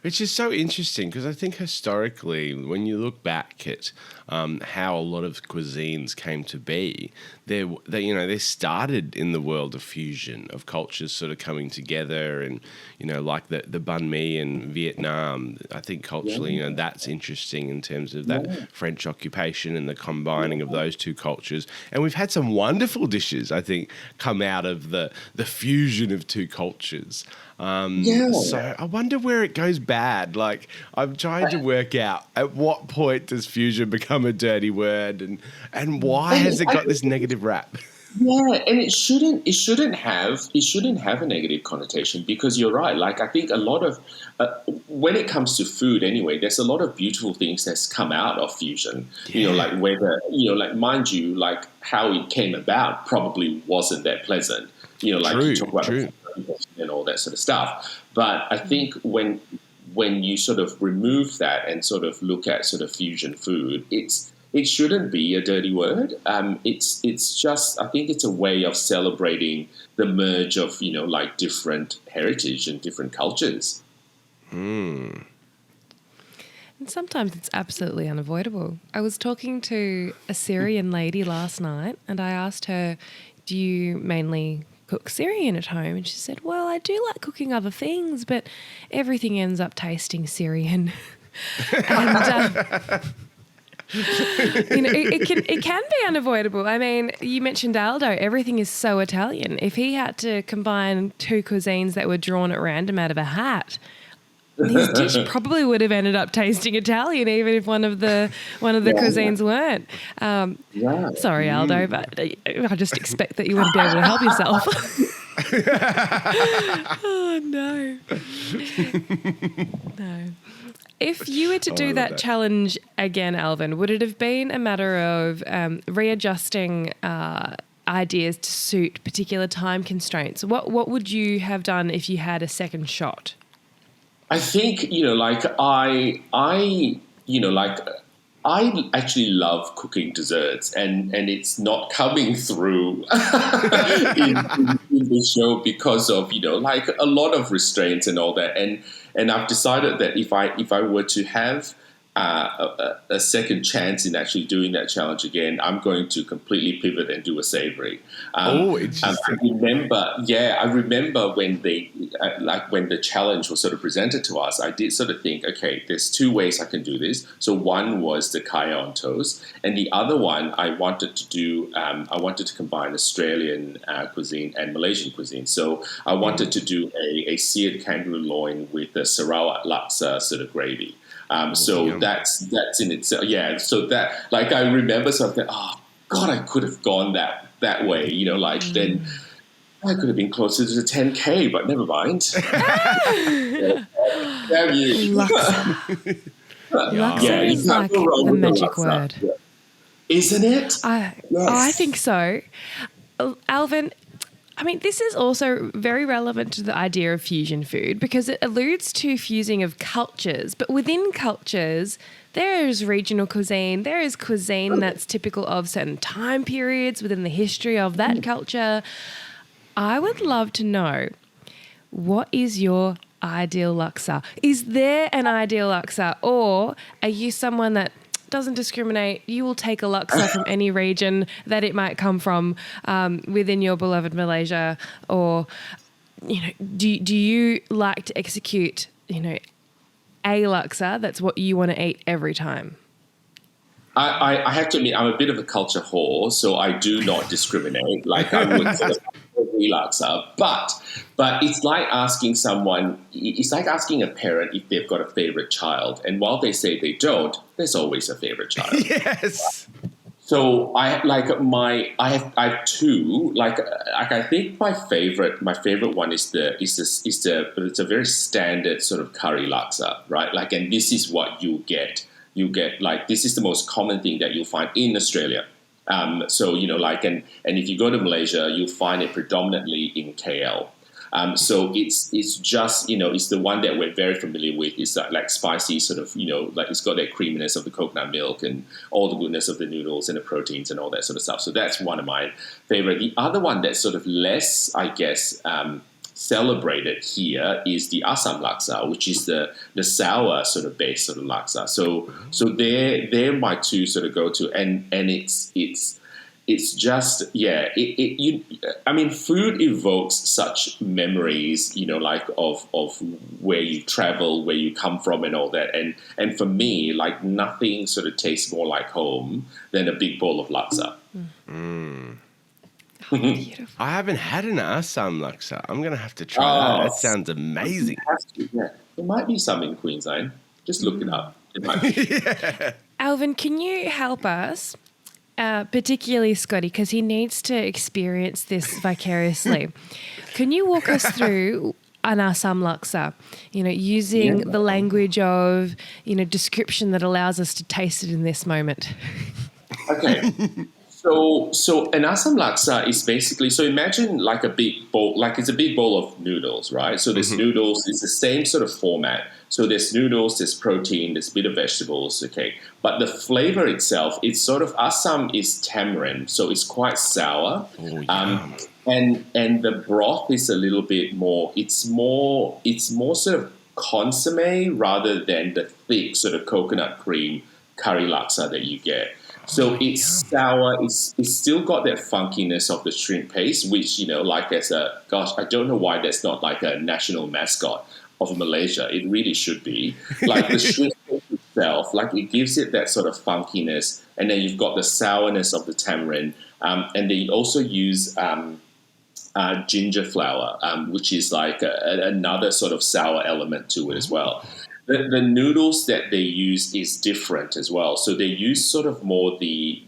Which is so interesting because I think historically, when you look back at how a lot of cuisines came to be, they started in the world of fusion, of cultures sort of coming together, and like the banh mi in Vietnam. I think culturally, that's interesting in terms of that French occupation and the combining of those two cultures. And we've had some wonderful dishes, I think, come out of the fusion of two cultures. So I wonder where it goes bad. Like, I'm trying to work out at what point does fusion become a dirty word, and why has it got this negative rap? Yeah, and it shouldn't have a negative connotation, because you're right. Like, I think a lot of when it comes to food anyway, there's a lot of beautiful things that's come out of fusion. Like whether mind you, like how it came about probably wasn't that pleasant. You talk about and all that sort of stuff. But I think when you sort of remove that and sort of look at sort of fusion food, it shouldn't be a dirty word. It's just, I think it's a way of celebrating the merge of different heritage and different cultures. And sometimes it's absolutely unavoidable. I was talking to a Syrian lady last night, and I asked her, "Do you mainly cook Syrian at home?" And she said, "Well, I do like cooking other things, but everything ends up tasting Syrian." And it can be unavoidable. I mean, you mentioned Aldo. Everything is so Italian. If he had to combine two cuisines that were drawn at random out of a hat, his dish probably would have ended up tasting Italian, even if one of the cuisines weren't. Sorry, Aldo, but I just expect that you wouldn't be able to help yourself. Oh, no. No. If you were to do that challenge again, Alvin, would it have been a matter of readjusting ideas to suit particular time constraints? What would you have done if you had a second shot? I think, I actually love cooking desserts, and it's not coming through in the show because of, a lot of restraints and all that. And I've decided that if I were to have a second chance in actually doing that challenge again, I'm going to completely pivot and do a savory. Interesting. I remember when when the challenge was sort of presented to us, I did sort of think, okay, there's two ways I can do this. So one was the kaya on toast, and the other one I wanted to do. I wanted to combine Australian cuisine and Malaysian cuisine. So I wanted to do a seared kangaroo loin with the Sarawak laksa sort of gravy. That's in itself. Yeah. So that, I remember something. Oh God, I could have gone that way. Then I could have been closer to the 10K, but never mind. Damn you. Laksa. Laksa is like the magic word. Yeah. Isn't it? I think so. Alvin, I mean, this is also very relevant to the idea of fusion food because it alludes to fusing of cultures. But within cultures, there is regional cuisine. There is cuisine that's typical of certain time periods within the history of that culture. I would love to know, what is your ideal laksa? Is there an ideal laksa, or are you someone that doesn't discriminate? You will take a laksa from any region that it might come from within your beloved Malaysia, or do you like to execute a laksa that's what you want to eat every time? I have to admit, I'm a bit of a culture whore, so I do not discriminate. I would sort of every laksa, but it's like asking someone. It's like asking a parent if they've got a favorite child, and while they say they don't, there's always a favorite child. Yes. So I have two. I think my favorite one is it's a very standard sort of curry laksa, right? And this is what you get. You get this is the most common thing that you'll find in Australia. And if you go to Malaysia, you'll find it predominantly in KL. So it's just, it's the one that we're very familiar with. It's like spicy sort of, it's got that creaminess of the coconut milk and all the goodness of the noodles and the proteins and all that sort of stuff. So that's one of my favorite. The other one that's sort of less, I guess, celebrated here is the Assam laksa, which is the sour sort of base sort of laksa. So they're my two sort of go-to, and it's just, yeah, I mean, food evokes such memories, of where you travel, where you come from and all that. And for me, nothing sort of tastes more like home than a big bowl of laksa. Beautiful. I haven't had an Assam laksa. I'm going to have to try that. That sounds amazing. Yeah. There might be some in Queensland. Just look it up. It might be. Yeah. Alvin, can you help us, particularly Scotty, because he needs to experience this vicariously. Can you walk us through an Assam laksa, using the language of, description that allows us to taste it in this moment? Okay. So an Assam laksa is basically, so imagine a big bowl, it's a big bowl of noodles, right? So there's noodles, it's the same sort of format. So there's noodles, there's protein, there's a bit of vegetables, okay? But the flavor itself, it's sort of, Assam is tamarind, so it's quite sour. Oh, yeah. And the broth is a little bit more, it's more sort of consomme rather than the thick sort of coconut cream curry laksa that you get. So it's sour. It's still got that funkiness of the shrimp paste, which, as I don't know why that's not like a national mascot of Malaysia. It really should be. The shrimp paste itself, it gives it that sort of funkiness. And then you've got the sourness of the tamarind. And they also use ginger flour, which is another sort of sour element to it as well. The noodles that they use is different as well. So they use sort of more the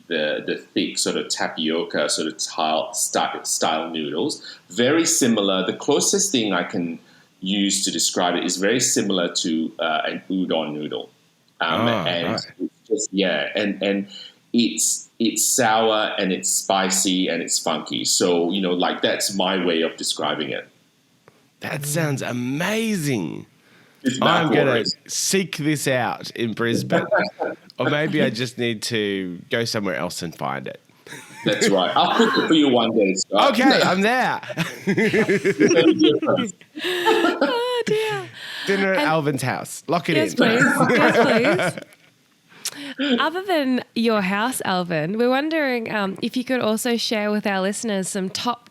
thick sort of tapioca sort of style noodles. Very similar. The closest thing I can use to describe it is very similar to an udon noodle. It's just, and it's sour and it's spicy and it's funky. So, that's my way of describing it. That sounds amazing. I'm going to seek this out in Brisbane. Or maybe I just need to go somewhere else and find it. That's right. I'll cook it for you one day, Scott. Okay, I'm there. Oh, dear. Dinner at Alvin's house. Lock it in. Please. Yes, please. Other than your house, Alvin, we're wondering if you could also share with our listeners some top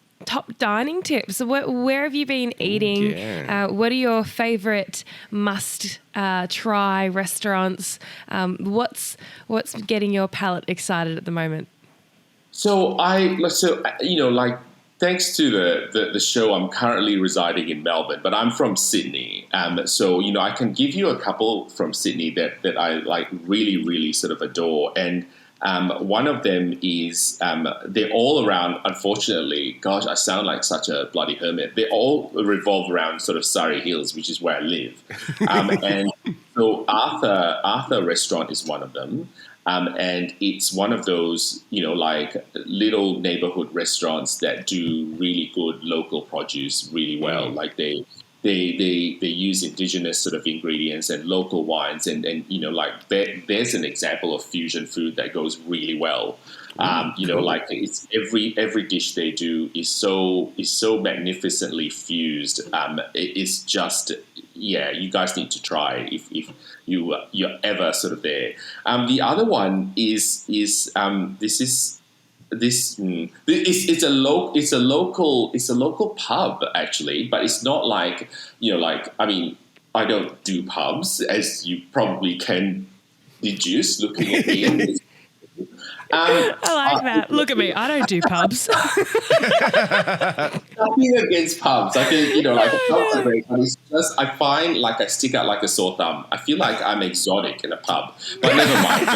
dining tips. Where have you been eating? Yeah. What are your favourite must try restaurants? What's getting your palate excited at the moment? Thanks to the show, I'm currently residing in Melbourne, but I'm from Sydney. I can give you a couple from Sydney that I like really, really sort of adore. And one of them is they're all around, unfortunately, gosh, I sound like such a bloody hermit. They all revolve around sort of Surrey Hills, which is where I live. And so Arthur Restaurant is one of them. And it's one of those, little neighborhood restaurants that do really good local produce really well. Like they use indigenous sort of ingredients and local wines, and there's an example of fusion food that goes really well. It's every dish they do is so magnificently fused. It's just, you guys need to try if you're ever sort of there. The other one is it's a local pub actually, but it's not like I don't do pubs, as you probably can deduce looking at me. I like that. Look at me. I don't do pubs. Nothing against pubs. I think, pubs are great, but it's just, I find like I stick out like a sore thumb. I feel like I'm exotic in a pub, but never mind.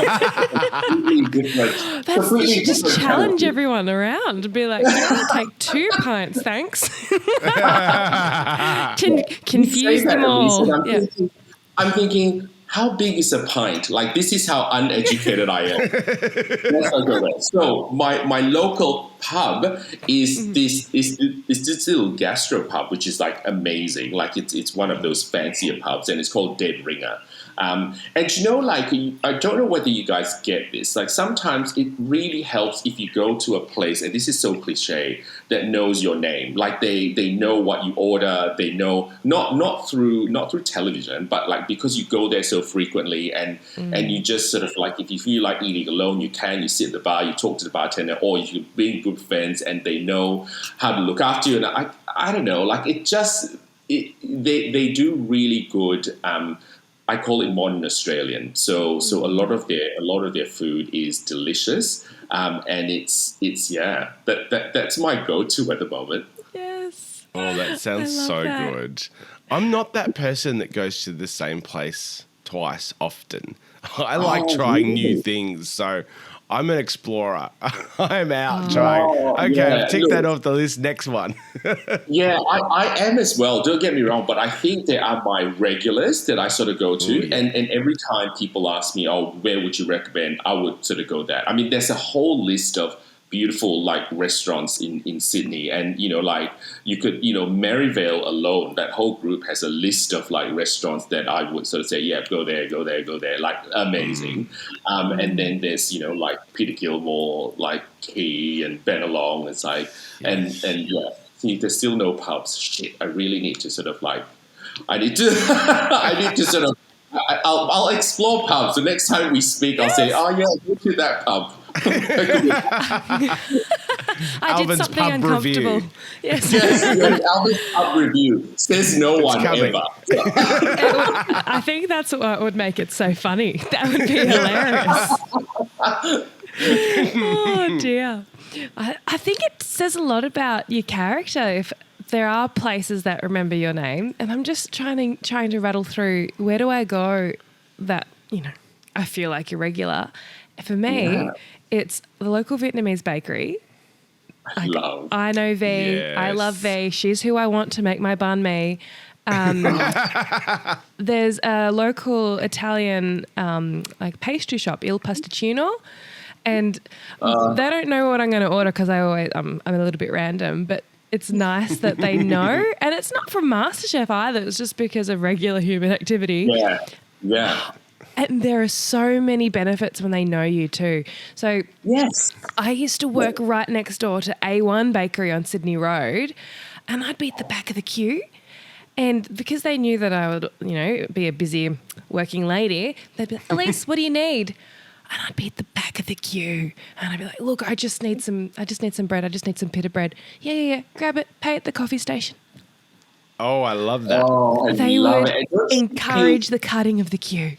You should just challenge everyone around and be like, I'll take 2 pints, thanks. Confuse them all. I'm thinking, how big is a pint? Like, this is how uneducated I am. So my local pub is this little gastro pub, which is like amazing. Like it's one of those fancier pubs, and it's called Dead Ringer. And I don't know whether you guys get this. Like, sometimes it really helps if you go to a place, and this is so cliche, that knows your name. Like they know what you order. They know not through television, but like because you go there so frequently, and you just sort of like, if you feel like eating alone, you sit at the bar, you talk to the bartender, or you can be good friends, and they know how to look after you. And I don't know, like they do really good. I call it modern Australian. So a lot of their food is delicious, and that's my go-to at the moment. Yes. Oh, that sounds so good. I'm not that person that goes to the same place twice often. I like trying new things, so I'm an explorer. I'm out trying. Okay, tick that off the list. Next one. Yeah, I am as well. Don't get me wrong, but I think they are my regulars that I sort of go to. And every time people ask me, where would you recommend? I would sort of go there. I mean, there's a whole list of beautiful like restaurants in Sydney, and you could Maryvale alone, that whole group has a list of like restaurants that I would sort of say, go there, like amazing. And then there's like Peter Gilmore, like Key and Benelong. It's like and see, there's still no pubs. Shit, I really need to sort of like I need to sort of I'll explore pubs. The next time we speak, I'll say, go to that pub. I Alvin's did something pub uncomfortable. Review. Yes. Alvin's pub review. Says no one coming. ever. I think that's what would make it so funny. That would be hilarious. Oh dear. I think it says a lot about your character if there are places that remember your name, and I'm just trying to rattle through, where do I go that I feel like you're regular. For me, it's the local Vietnamese bakery. I know V. Yes. I love V. She's who I want to make my banh mi. There's a local Italian pastry shop, Il Pasticino, and they don't know what I'm going to order because I'm a little bit random. But it's nice that they know. And it's not from MasterChef either. It's just because of regular human activity. Yeah. And there are so many benefits when they know you too. So Yes. I used to work right next door to A1 Bakery on Sydney Road, and I'd be at the back of the queue. And because they knew that I would, be a busy working lady, they'd be like, Elise, what do you need? And I'd be at the back of the queue, and I'd be like, look, I just need some bread. I just need some pita bread. Yeah. Grab it. Pay at the coffee station. Oh, I love that. Oh, They would encourage the cutting of the queue.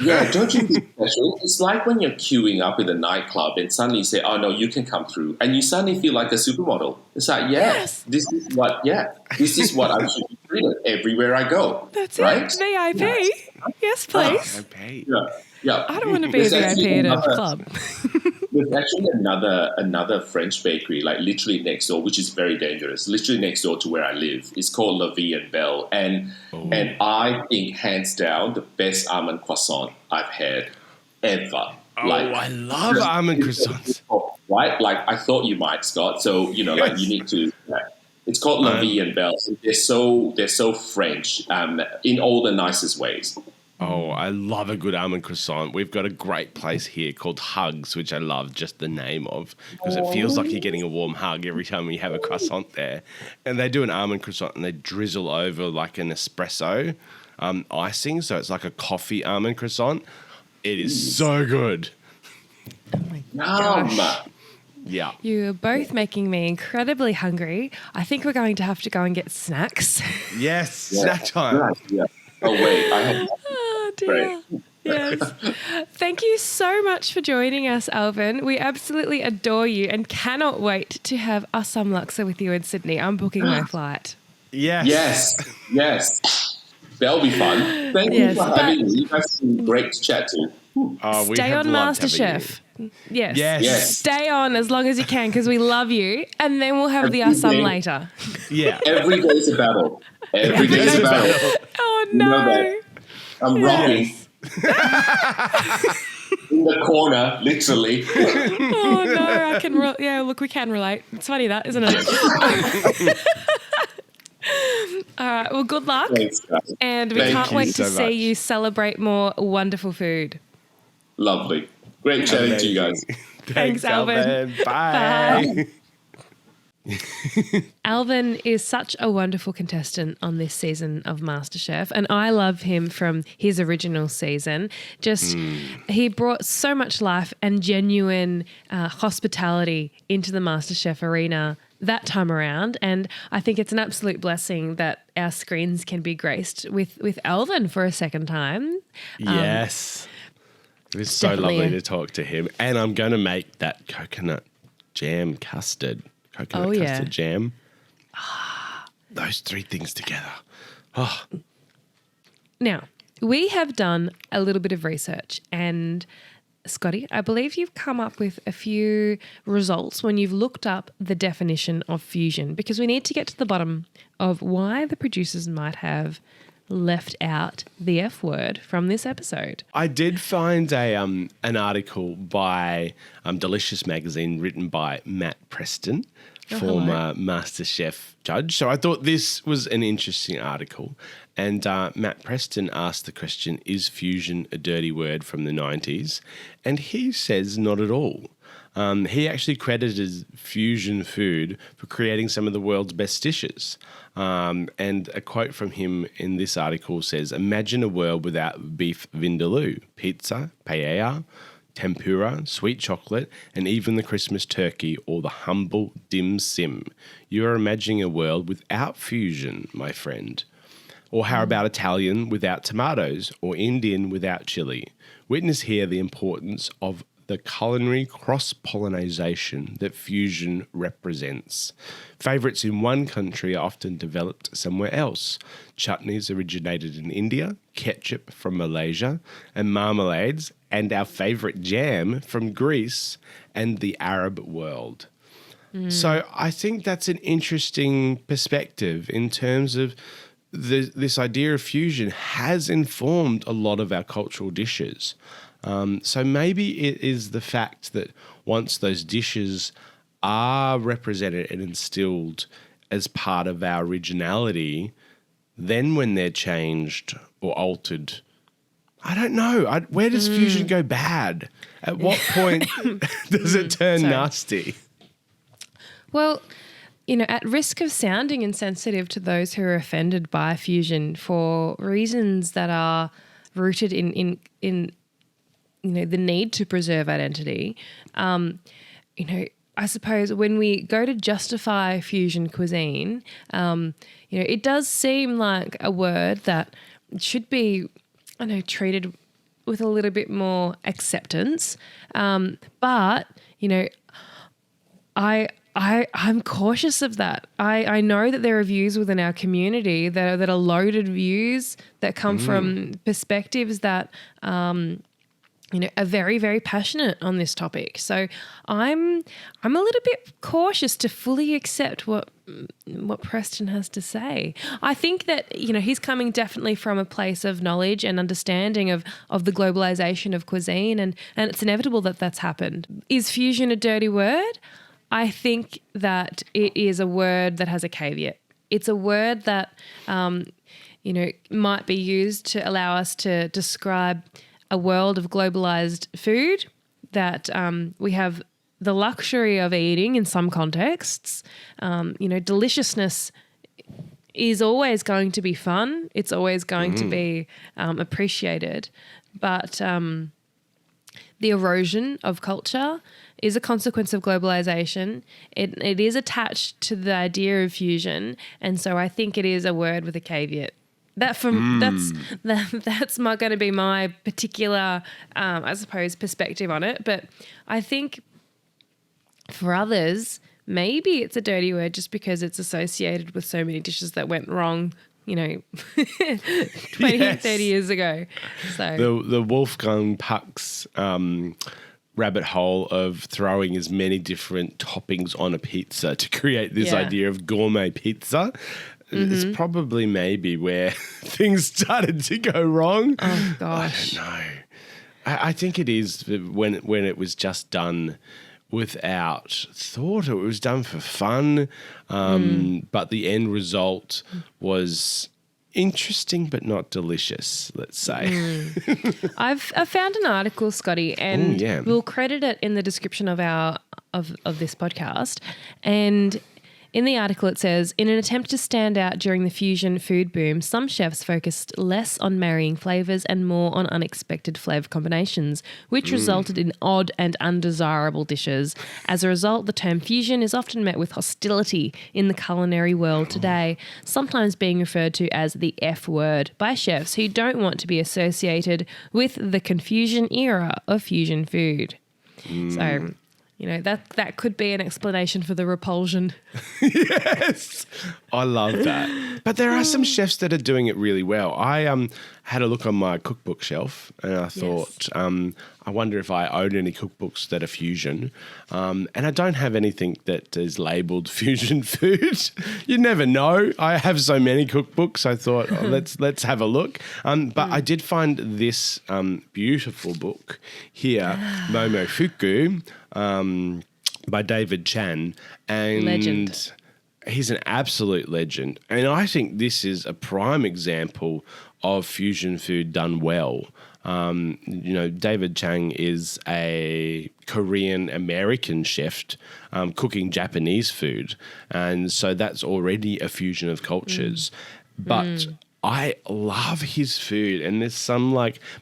Yeah, don't you feel special? It's like when you're queuing up in a nightclub and suddenly you say, oh, no, you can come through. And you suddenly feel like a supermodel. It's like, Yes. this is what I should be treated everywhere I go. That's right? it. VIP. Yes, please. Yeah. I don't want to be a VIP at a club. There's actually another French bakery, like literally next door, which is very dangerous. Literally next door to where I live. It's called La Vie and Belle, and I think hands down the best almond croissant I've had ever. Oh, I love almond croissants. Right? Like I thought you might, Scott. So you need to. It's called La Vie and Belle. They're so French, in all the nicest ways. Oh, I love a good almond croissant. We've got a great place here called Hugs, which I love just the name of, because it feels like you're getting a warm hug every time you have a croissant there. And they do an almond croissant and they drizzle over like an espresso icing, so it's like a coffee almond croissant. It is so good. Oh my gosh. Yeah. You're both making me incredibly hungry. I think we're going to have to go and get snacks. Yes, snack time. Yeah. Oh, wait. I have... Oh, dear. Yes. Thank you so much for joining us, Alvin. We absolutely adore you and cannot wait to have Assam Laksa with you in Sydney. I'm booking my flight. Yes. That'll be fun. Thank you for having me. You guys have been great to chat to. Stay on Masterchef. Yes. Stay on as long as you can because we love you. And then we'll have the Assam later. Yeah. Every day's a battle. Every day's a battle. Oh, no. You know that. I'm rocking. In the corner, literally. Oh, no. I can look, we can relate. It's funny that, isn't it? All right. Well, good luck. Thanks, guys. And we can't wait to see you celebrate more wonderful food. Lovely. Great chatting to you guys. Thanks, Alvin. Bye. Alvin is such a wonderful contestant on this season of MasterChef, and I love him from his original season. He brought so much life and genuine hospitality into the MasterChef arena that time around, and I think it's an absolute blessing that our screens can be graced with Alvin for a second time. Yes. It was so lovely to talk to him. And I'm going to make that coconut custard jam. Those three things together. Oh. Now, we have done a little bit of research, and Scotty, I believe you've come up with a few results when you've looked up the definition of fusion, because we need to get to the bottom of why the producers might have left out the F word from this episode. I did find an article by Delicious Magazine written by Matt Preston, former MasterChef judge. So I thought this was an interesting article. And Matt Preston asked the question, is fusion a dirty word from the 90s? And he says not at all. He actually credited fusion food for creating some of the world's best dishes. And a quote from him in this article says, imagine a world without beef vindaloo, pizza, paella, tempura, sweet chocolate, and even the Christmas turkey or the humble dim sim. You are imagining a world without fusion, my friend. Or how about Italian without tomatoes or Indian without chili? Witness here the importance of the culinary cross-pollination that fusion represents. Favourites in one country are often developed somewhere else. Chutneys originated in India, ketchup from Malaysia, and marmalades, and our favourite jam from Greece and the Arab world. So I think that's an interesting perspective in terms of this idea of fusion has informed a lot of our cultural dishes. So maybe it is the fact that once those dishes are represented and instilled as part of our originality, then when they're changed or altered, I don't know. Where does fusion go bad? At what point does it turn nasty? Well, at risk of sounding insensitive to those who are offended by fusion for reasons that are rooted in the need to preserve identity, I suppose when we go to justify fusion cuisine, it does seem like a word that should be, treated with a little bit more acceptance. But I'm cautious of that. I know that there are views within our community that are loaded views that come from perspectives that are very, very passionate on this topic. So I'm a little bit cautious to fully accept what Preston has to say. I think that, he's coming definitely from a place of knowledge and understanding of the globalization of cuisine, and it's inevitable that that's happened. Is fusion a dirty word? I think that it is a word that has a caveat. It's a word that, might be used to allow us to describe a world of globalized food that we have the luxury of eating in some contexts. Deliciousness is always going to be fun. It's always going to be appreciated. But the erosion of culture is a consequence of globalization. It is attached to the idea of fusion, and so I think it is a word with a caveat. That's not going to be my particular, I suppose, perspective on it. But I think for others, maybe it's a dirty word just because it's associated with so many dishes that went wrong, 20, 30 years ago. So the Wolfgang Puck's rabbit hole of throwing as many different toppings on a pizza to create this idea of gourmet pizza. It's probably maybe where things started to go wrong. Oh, gosh. I don't know. I think it is when it was just done without thought, or it was done for fun, but the end result was interesting but not delicious, let's say. I've found an article, Scotty, and we'll credit it in the description of this podcast. And in the article it says, in an attempt to stand out during the fusion food boom, some chefs focused less on marrying flavours and more on unexpected flavour combinations, which resulted in odd and undesirable dishes. As a result, the term fusion is often met with hostility in the culinary world today, sometimes being referred to as the F word by chefs who don't want to be associated with the confusion era of fusion food. So that could be an explanation for the repulsion. Yes, I love that. But there are some chefs that are doing it really well. I had a look on my cookbook shelf and I thought, I wonder if I own any cookbooks that are fusion. And I don't have anything that is labelled fusion food. You never know. I have so many cookbooks. I thought, let's have a look. But I did find this beautiful book here, Momofuku, by David Chang. And legend. He's an absolute legend. And I think this is a prime example of fusion food done well. David Chang is a Korean-American chef cooking Japanese food. And so that's already a fusion of cultures. But I love his food, and there's some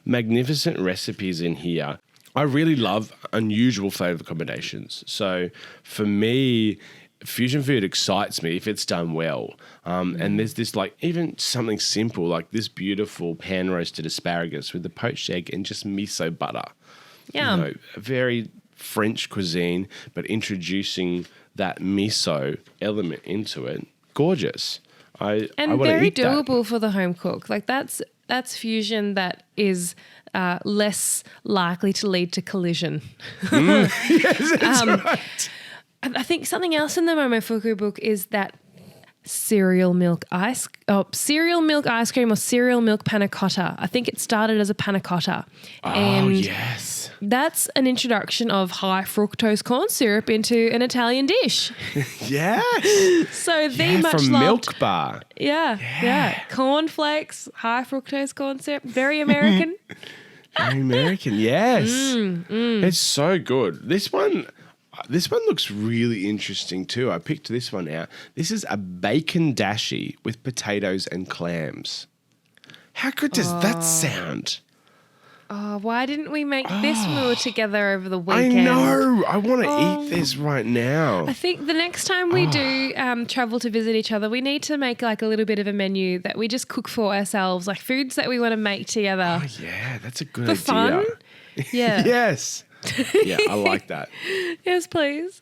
magnificent recipes in here. I really love unusual flavour combinations. So for me, fusion food excites me if it's done well. And there's this even something simple like this beautiful pan-roasted asparagus with the poached egg and just miso butter. Yeah. A very French cuisine, but introducing that miso element into it. Gorgeous. I very eat that. doable for the home cook. That's fusion that is less likely to lead to collision. Yes, that's right. I think something else in the Momofuku book is that cereal milk ice cream or cereal milk panna cotta. I think it started as a panna cotta. And yes. that's an introduction of high fructose corn syrup into an Italian dish. Yes. So the much from loved Milk Bar. Yeah. Cornflakes, high fructose corn syrup, very American. Very American, yes. It's so good. This one looks really interesting too. I picked this one out. This is a bacon dashi with potatoes and clams. How good does that sound? Oh, why didn't we make this when we were together over the weekend? I know. I want to eat this right now. I think the next time we do travel to visit each other, we need to make like a little bit of a menu that we just cook for ourselves, like foods that we want to make together. Oh, yeah. That's a good idea. For fun? Yeah. Yes. Yeah, I like that. Yes, please.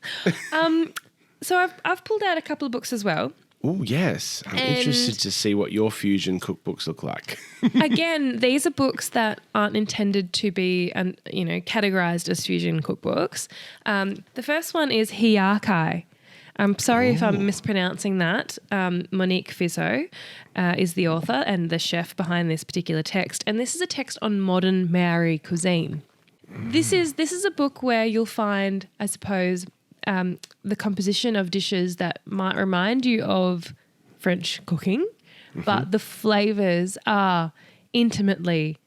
So I've pulled out a couple of books as well. Oh, yes. I'm interested to see what your fusion cookbooks look like. Again, these are books that aren't intended to be, categorized as fusion cookbooks. The first one is Hiakai. I'm sorry if I'm mispronouncing that. Monique Fiso is the author and the chef behind this particular text. And this is a text on modern Maori cuisine. This is a book where you'll find, I suppose, the composition of dishes that might remind you of French cooking, but the flavours are intimately,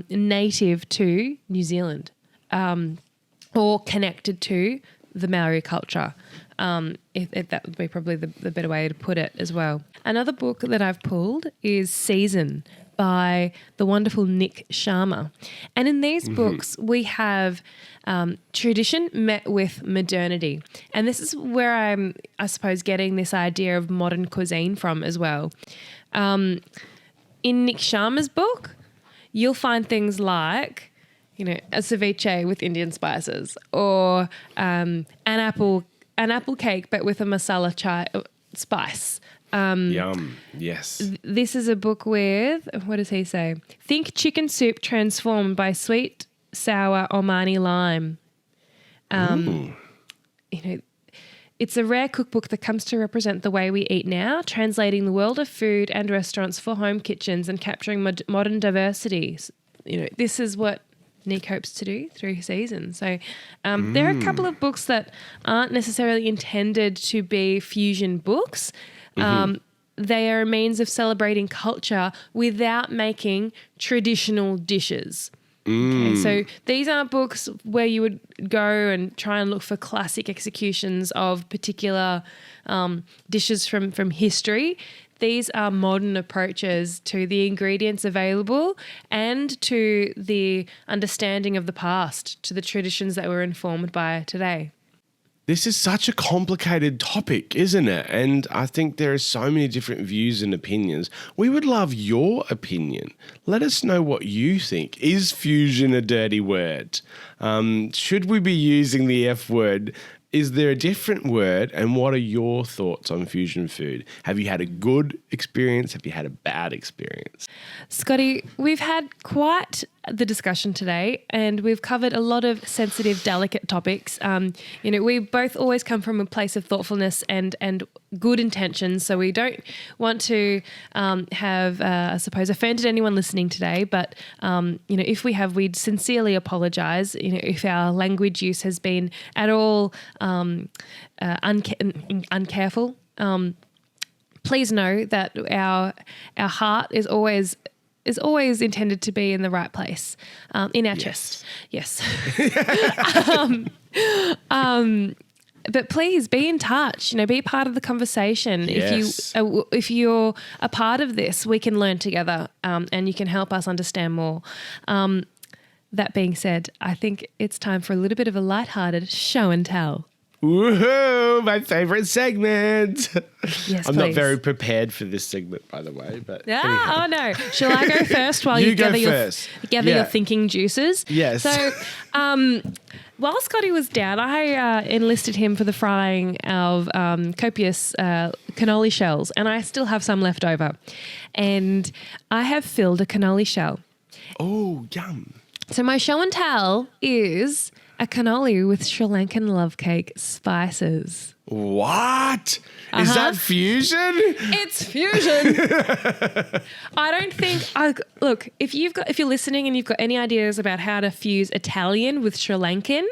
native to New Zealand or connected to the Maori culture. If that would be probably the better way to put it as well. Another book that I've pulled is Season by the wonderful Nik Sharma. And in these books, we have tradition met with modernity. And this is where I'm, I suppose, getting this idea of modern cuisine from as well. In Nik Sharma's book, you'll find things like, a ceviche with Indian spices or an apple cake but with a masala chai spice. Yum. Yes. This is a book with, what does he say? Think chicken soup transformed by sweet, sour Omani lime. It's a rare cookbook that comes to represent the way we eat now, translating the world of food and restaurants for home kitchens and capturing modern diversity. This is what Nik hopes to do through Season. So there are a couple of books that aren't necessarily intended to be fusion books. They are a means of celebrating culture without making traditional dishes. Okay, so these aren't books where you would go and try and look for classic executions of particular dishes from history. These are modern approaches to the ingredients available and to the understanding of the past, to the traditions that we're informed by today. This is such a complicated topic, isn't it? And I think there are so many different views and opinions. We would love your opinion. Let us know what you think. Is fusion a dirty word? Should we be using the F word? Is there a different word? And what are your thoughts on fusion food? Have you had a good experience? Have you had a bad experience? Scotty, we've had quite the discussion today and we've covered a lot of sensitive, delicate topics. We both always come from a place of thoughtfulness and good intentions, so we don't want to have, I suppose, offended anyone listening today, but, if we have, we'd sincerely apologise, if our language use has been at all uncareful. Please know that our heart is always intended to be in the right place, in our chest. Yes. But please be in touch, be part of the conversation. Yes. If you're a part of this, we can learn together, and you can help us understand more. That being said, I think it's time for a little bit of a lighthearted show and tell. Woohoo! My favourite segment. Yes, I'm please. not very prepared for this segment, by the way. But oh no! Shall I go first while you gather your thinking juices? Yes. So, while Scotty was down, I enlisted him for the frying of copious cannoli shells, and I still have some left over. And I have filled a cannoli shell. Oh, yum! So my show and tell is a cannoli with Sri Lankan love cake spices. What? Is that fusion? It's fusion. I don't think. Look, if you're listening and you've got any ideas about how to fuse Italian with Sri Lankan,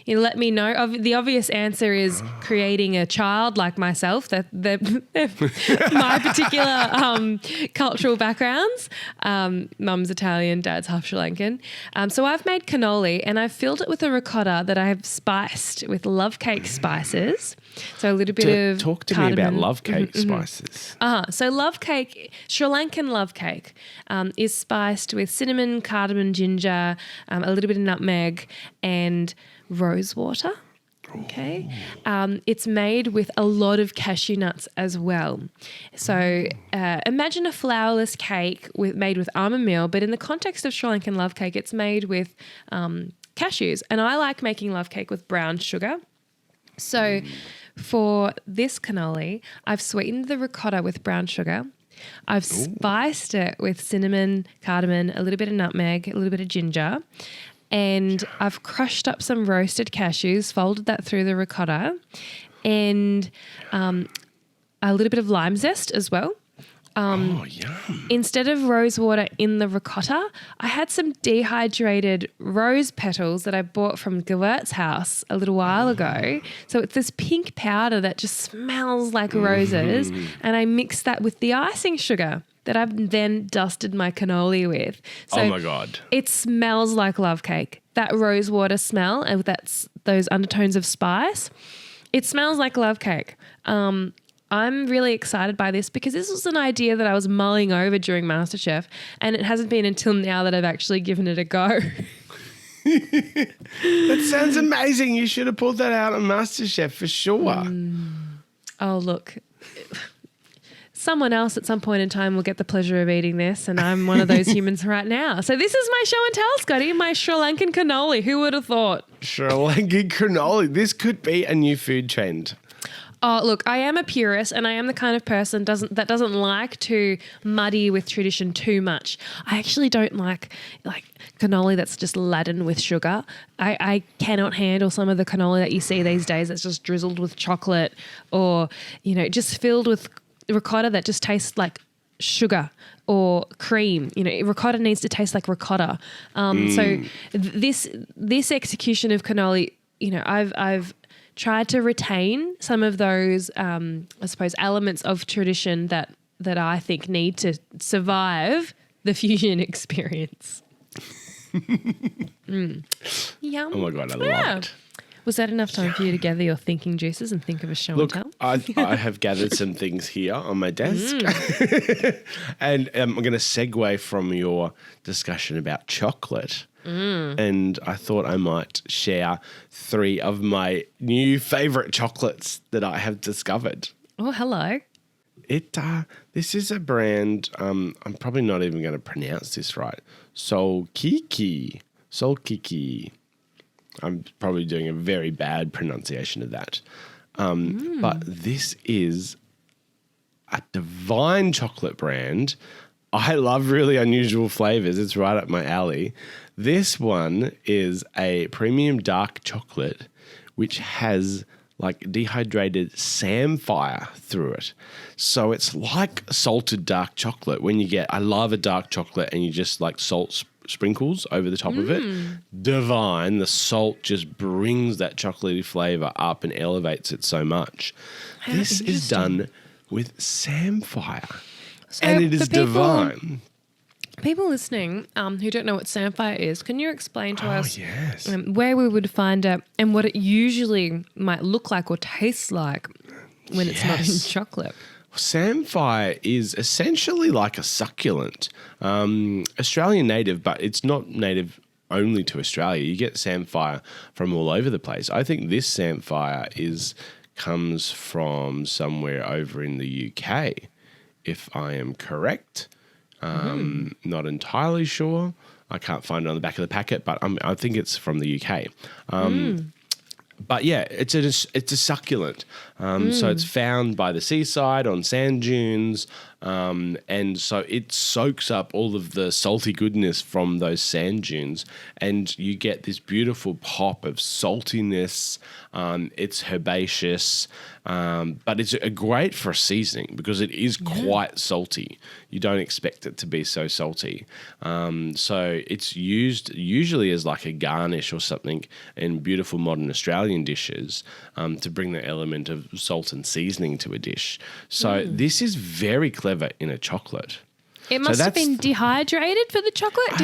let me know. The obvious answer is creating a child like myself. That my particular cultural backgrounds. Mum's Italian, dad's half Sri Lankan. So I've made cannoli and I've filled it with a ricotta that I've spiced with love cake spices. So a little bit of talk to cardamom. me about love cake spices. So love cake, Sri Lankan love cake, is spiced with cinnamon, cardamom, ginger, a little bit of nutmeg, and rose water. Okay. It's made with a lot of cashew nuts as well. So imagine a flourless cake made with almond meal, but in the context of Sri Lankan love cake, it's made with cashews. And I like making love cake with brown sugar. So for this cannoli, I've sweetened the ricotta with brown sugar. I've spiced it with cinnamon, cardamom, a little bit of nutmeg, a little bit of ginger. And I've crushed up some roasted cashews, folded that through the ricotta, and a little bit of lime zest as well. Yum. Instead of rose water in the ricotta, I had some dehydrated rose petals that I bought from Gewert's house a little while ago. So it's this pink powder that just smells like roses, and I mixed that with the icing sugar that I've then dusted my cannoli with. So oh my God. It smells like love cake. That rose water smell and those undertones of spice, it smells like love cake. I'm really excited by this because this was an idea that I was mulling over during MasterChef, and it hasn't been until now that I've actually given it a go. That sounds amazing. You should have pulled that out on MasterChef for sure. Oh, look. Someone else at some point in time will get the pleasure of eating this, and I'm one of those humans right now. So this is my show and tell, Scotty, my Sri Lankan cannoli. Who would have thought? Sri Lankan cannoli. This could be a new food trend. Oh, look, I am a purist and I am the kind of person that doesn't like to muddy with tradition too much. I actually don't like cannoli that's just laden with sugar. I cannot handle some of the cannoli that you see these days that's just drizzled with chocolate or, just filled with ricotta that just tastes like sugar or cream. Ricotta needs to taste like ricotta. So this execution of cannoli, I've tried to retain some of those, I suppose, elements of tradition that I think need to survive the fusion experience. Yum. Oh my God, I love it. Was that enough time for you to gather your thinking juices and think of a show and tell? I have gathered some things here on my desk. And I'm going to segue from your discussion about chocolate. And I thought I might share 3 of my new favourite chocolates that I have discovered. Oh, hello. This is a brand, I'm probably not even going to pronounce this right. Solkiki. I'm probably doing a very bad pronunciation of that. But this is a divine chocolate brand. I love really unusual flavours. It's right up my alley. This one is a premium dark chocolate which has dehydrated samphire through it. So it's like salted dark chocolate I love a dark chocolate and you just salt sprinkles over the top of it. Divine. The salt just brings that chocolatey flavour up and elevates it so much. This is done with samphire. So and it is divine. People listening who don't know what samphire is, can you explain to us yes. Where we would find it and what it usually might look like or taste like when it's not in chocolate? Samphire is essentially like a succulent, Australian native, but it's not native only to Australia. You get samphire from all over the place. I think this samphire comes from somewhere over in the UK, if I am correct. Not entirely sure. I can't find it on the back of the packet, but I think it's from the UK. But yeah, it's a succulent. So it's found by the seaside on sand dunes. And so it soaks up all of the salty goodness from those sand dunes, and you get this beautiful pop of saltiness. It's herbaceous, but it's great for seasoning because it is quite salty. You don't expect it to be so salty. So it's used usually as like a garnish or something in beautiful modern Australian dishes to bring the element of salt and seasoning to a dish. So this is very clever in a chocolate. It must have been dehydrated for the chocolate,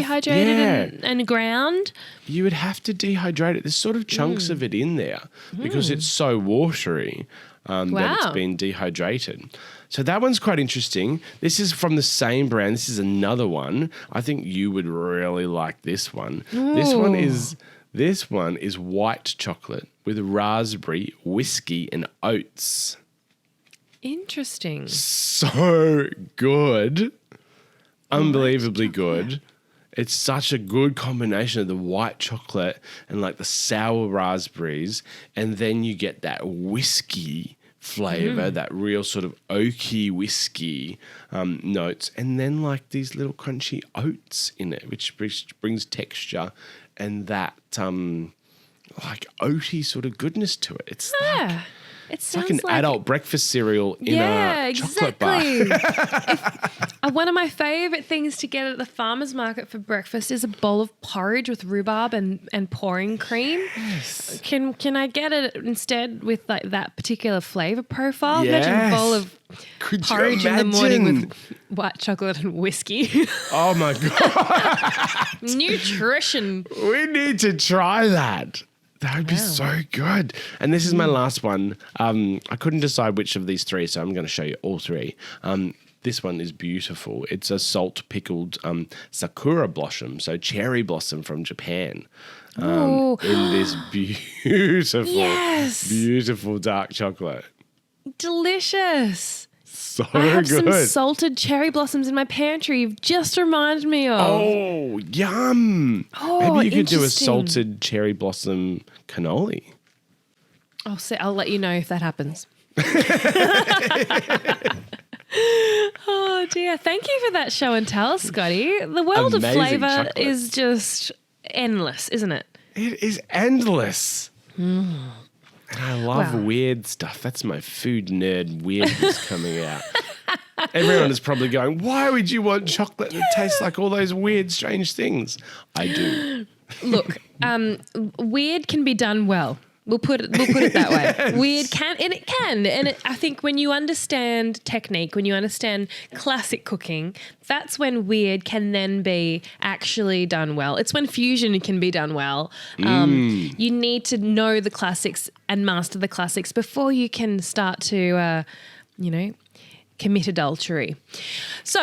and ground. You would have to dehydrate it. There's sort of chunks of it in there because it's so watery that it's been dehydrated. So that one's quite interesting. This is from the same brand. This is another one. I think you would really like this one. Ooh. This one is white chocolate with raspberry, whiskey, and oats. Interesting. So good. Unbelievably good. It's such a good combination of the white chocolate and like the sour raspberries, and then you get that whiskey flavor, that real sort of oaky whiskey notes, and then like these little crunchy oats in it, which brings texture and that like oaty sort of goodness to it. It's like an adult breakfast cereal in a chocolate bar. One of my favourite things to get at the farmer's market for breakfast is a bowl of porridge with rhubarb and pouring cream. Yes. Can I get it instead with like that particular flavour profile? Yes. Imagine a bowl of porridge in the morning with white chocolate and whiskey. Oh my God. Nutrition. We need to try that. That would be so good. And this is my last one. I couldn't decide which of these three, so I'm going to show you all three. This one is beautiful. It's a salt pickled sakura blossom, so cherry blossom from Japan, in this beautiful dark chocolate. Delicious. So I have good. some salted cherry blossoms in my pantry. You've just reminded me of. Oh, yum. Maybe you could do a salted cherry blossom cannoli. I'll let you know if that happens. Oh, dear. Thank you for that show and tell, Scotty. The world of flavour is just endless, isn't it? It is endless. And I love weird stuff. That's my food nerd weirdness coming out. Everyone is probably going, why would you want chocolate that tastes like all those weird, strange things? I do. Look, weird can be done well. We'll put it that way. Yes. Weird can, and it can. And I think when you understand technique, when you understand classic cooking, that's when weird can then be actually done well. It's when fusion can be done well. You need to know the classics and master the classics before you can start to, commit adultery. So,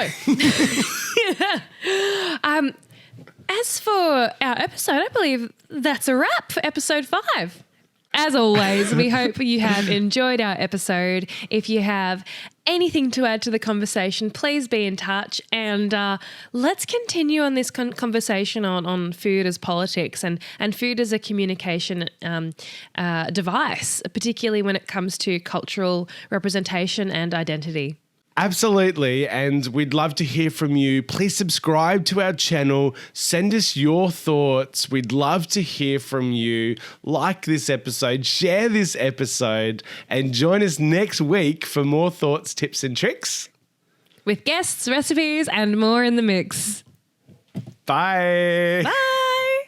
as for our episode, I believe that's a wrap for episode 5. As always, we hope you have enjoyed our episode. If you have anything to add to the conversation, please be in touch, and let's continue on this conversation on food as politics and food as a communication device, particularly when it comes to cultural representation and identity. Absolutely, and we'd love to hear from you. Please subscribe to our channel. Send us your thoughts. We'd love to hear from you. Like this episode, share this episode, and join us next week for more thoughts, tips, and tricks. With guests, recipes, and more in the mix. Bye. Bye.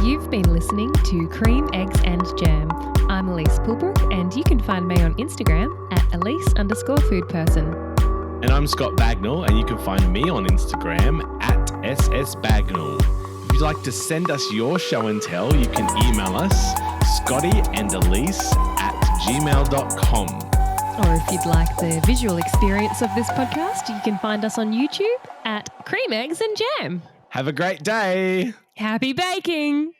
You've been listening to Cream, Eggs, and Jam. I'm Elise Pulbrook, and you can find me on Instagram at Elise_foodperson. And I'm Scott Bagnall, and you can find me on Instagram at @SSBagnall. If you'd like to send us your show and tell, you can email us scottyanddelise@gmail.com. Or if you'd like the visual experience of this podcast, you can find us on YouTube at Cream, Eggs and Jam. Have a great day. Happy baking.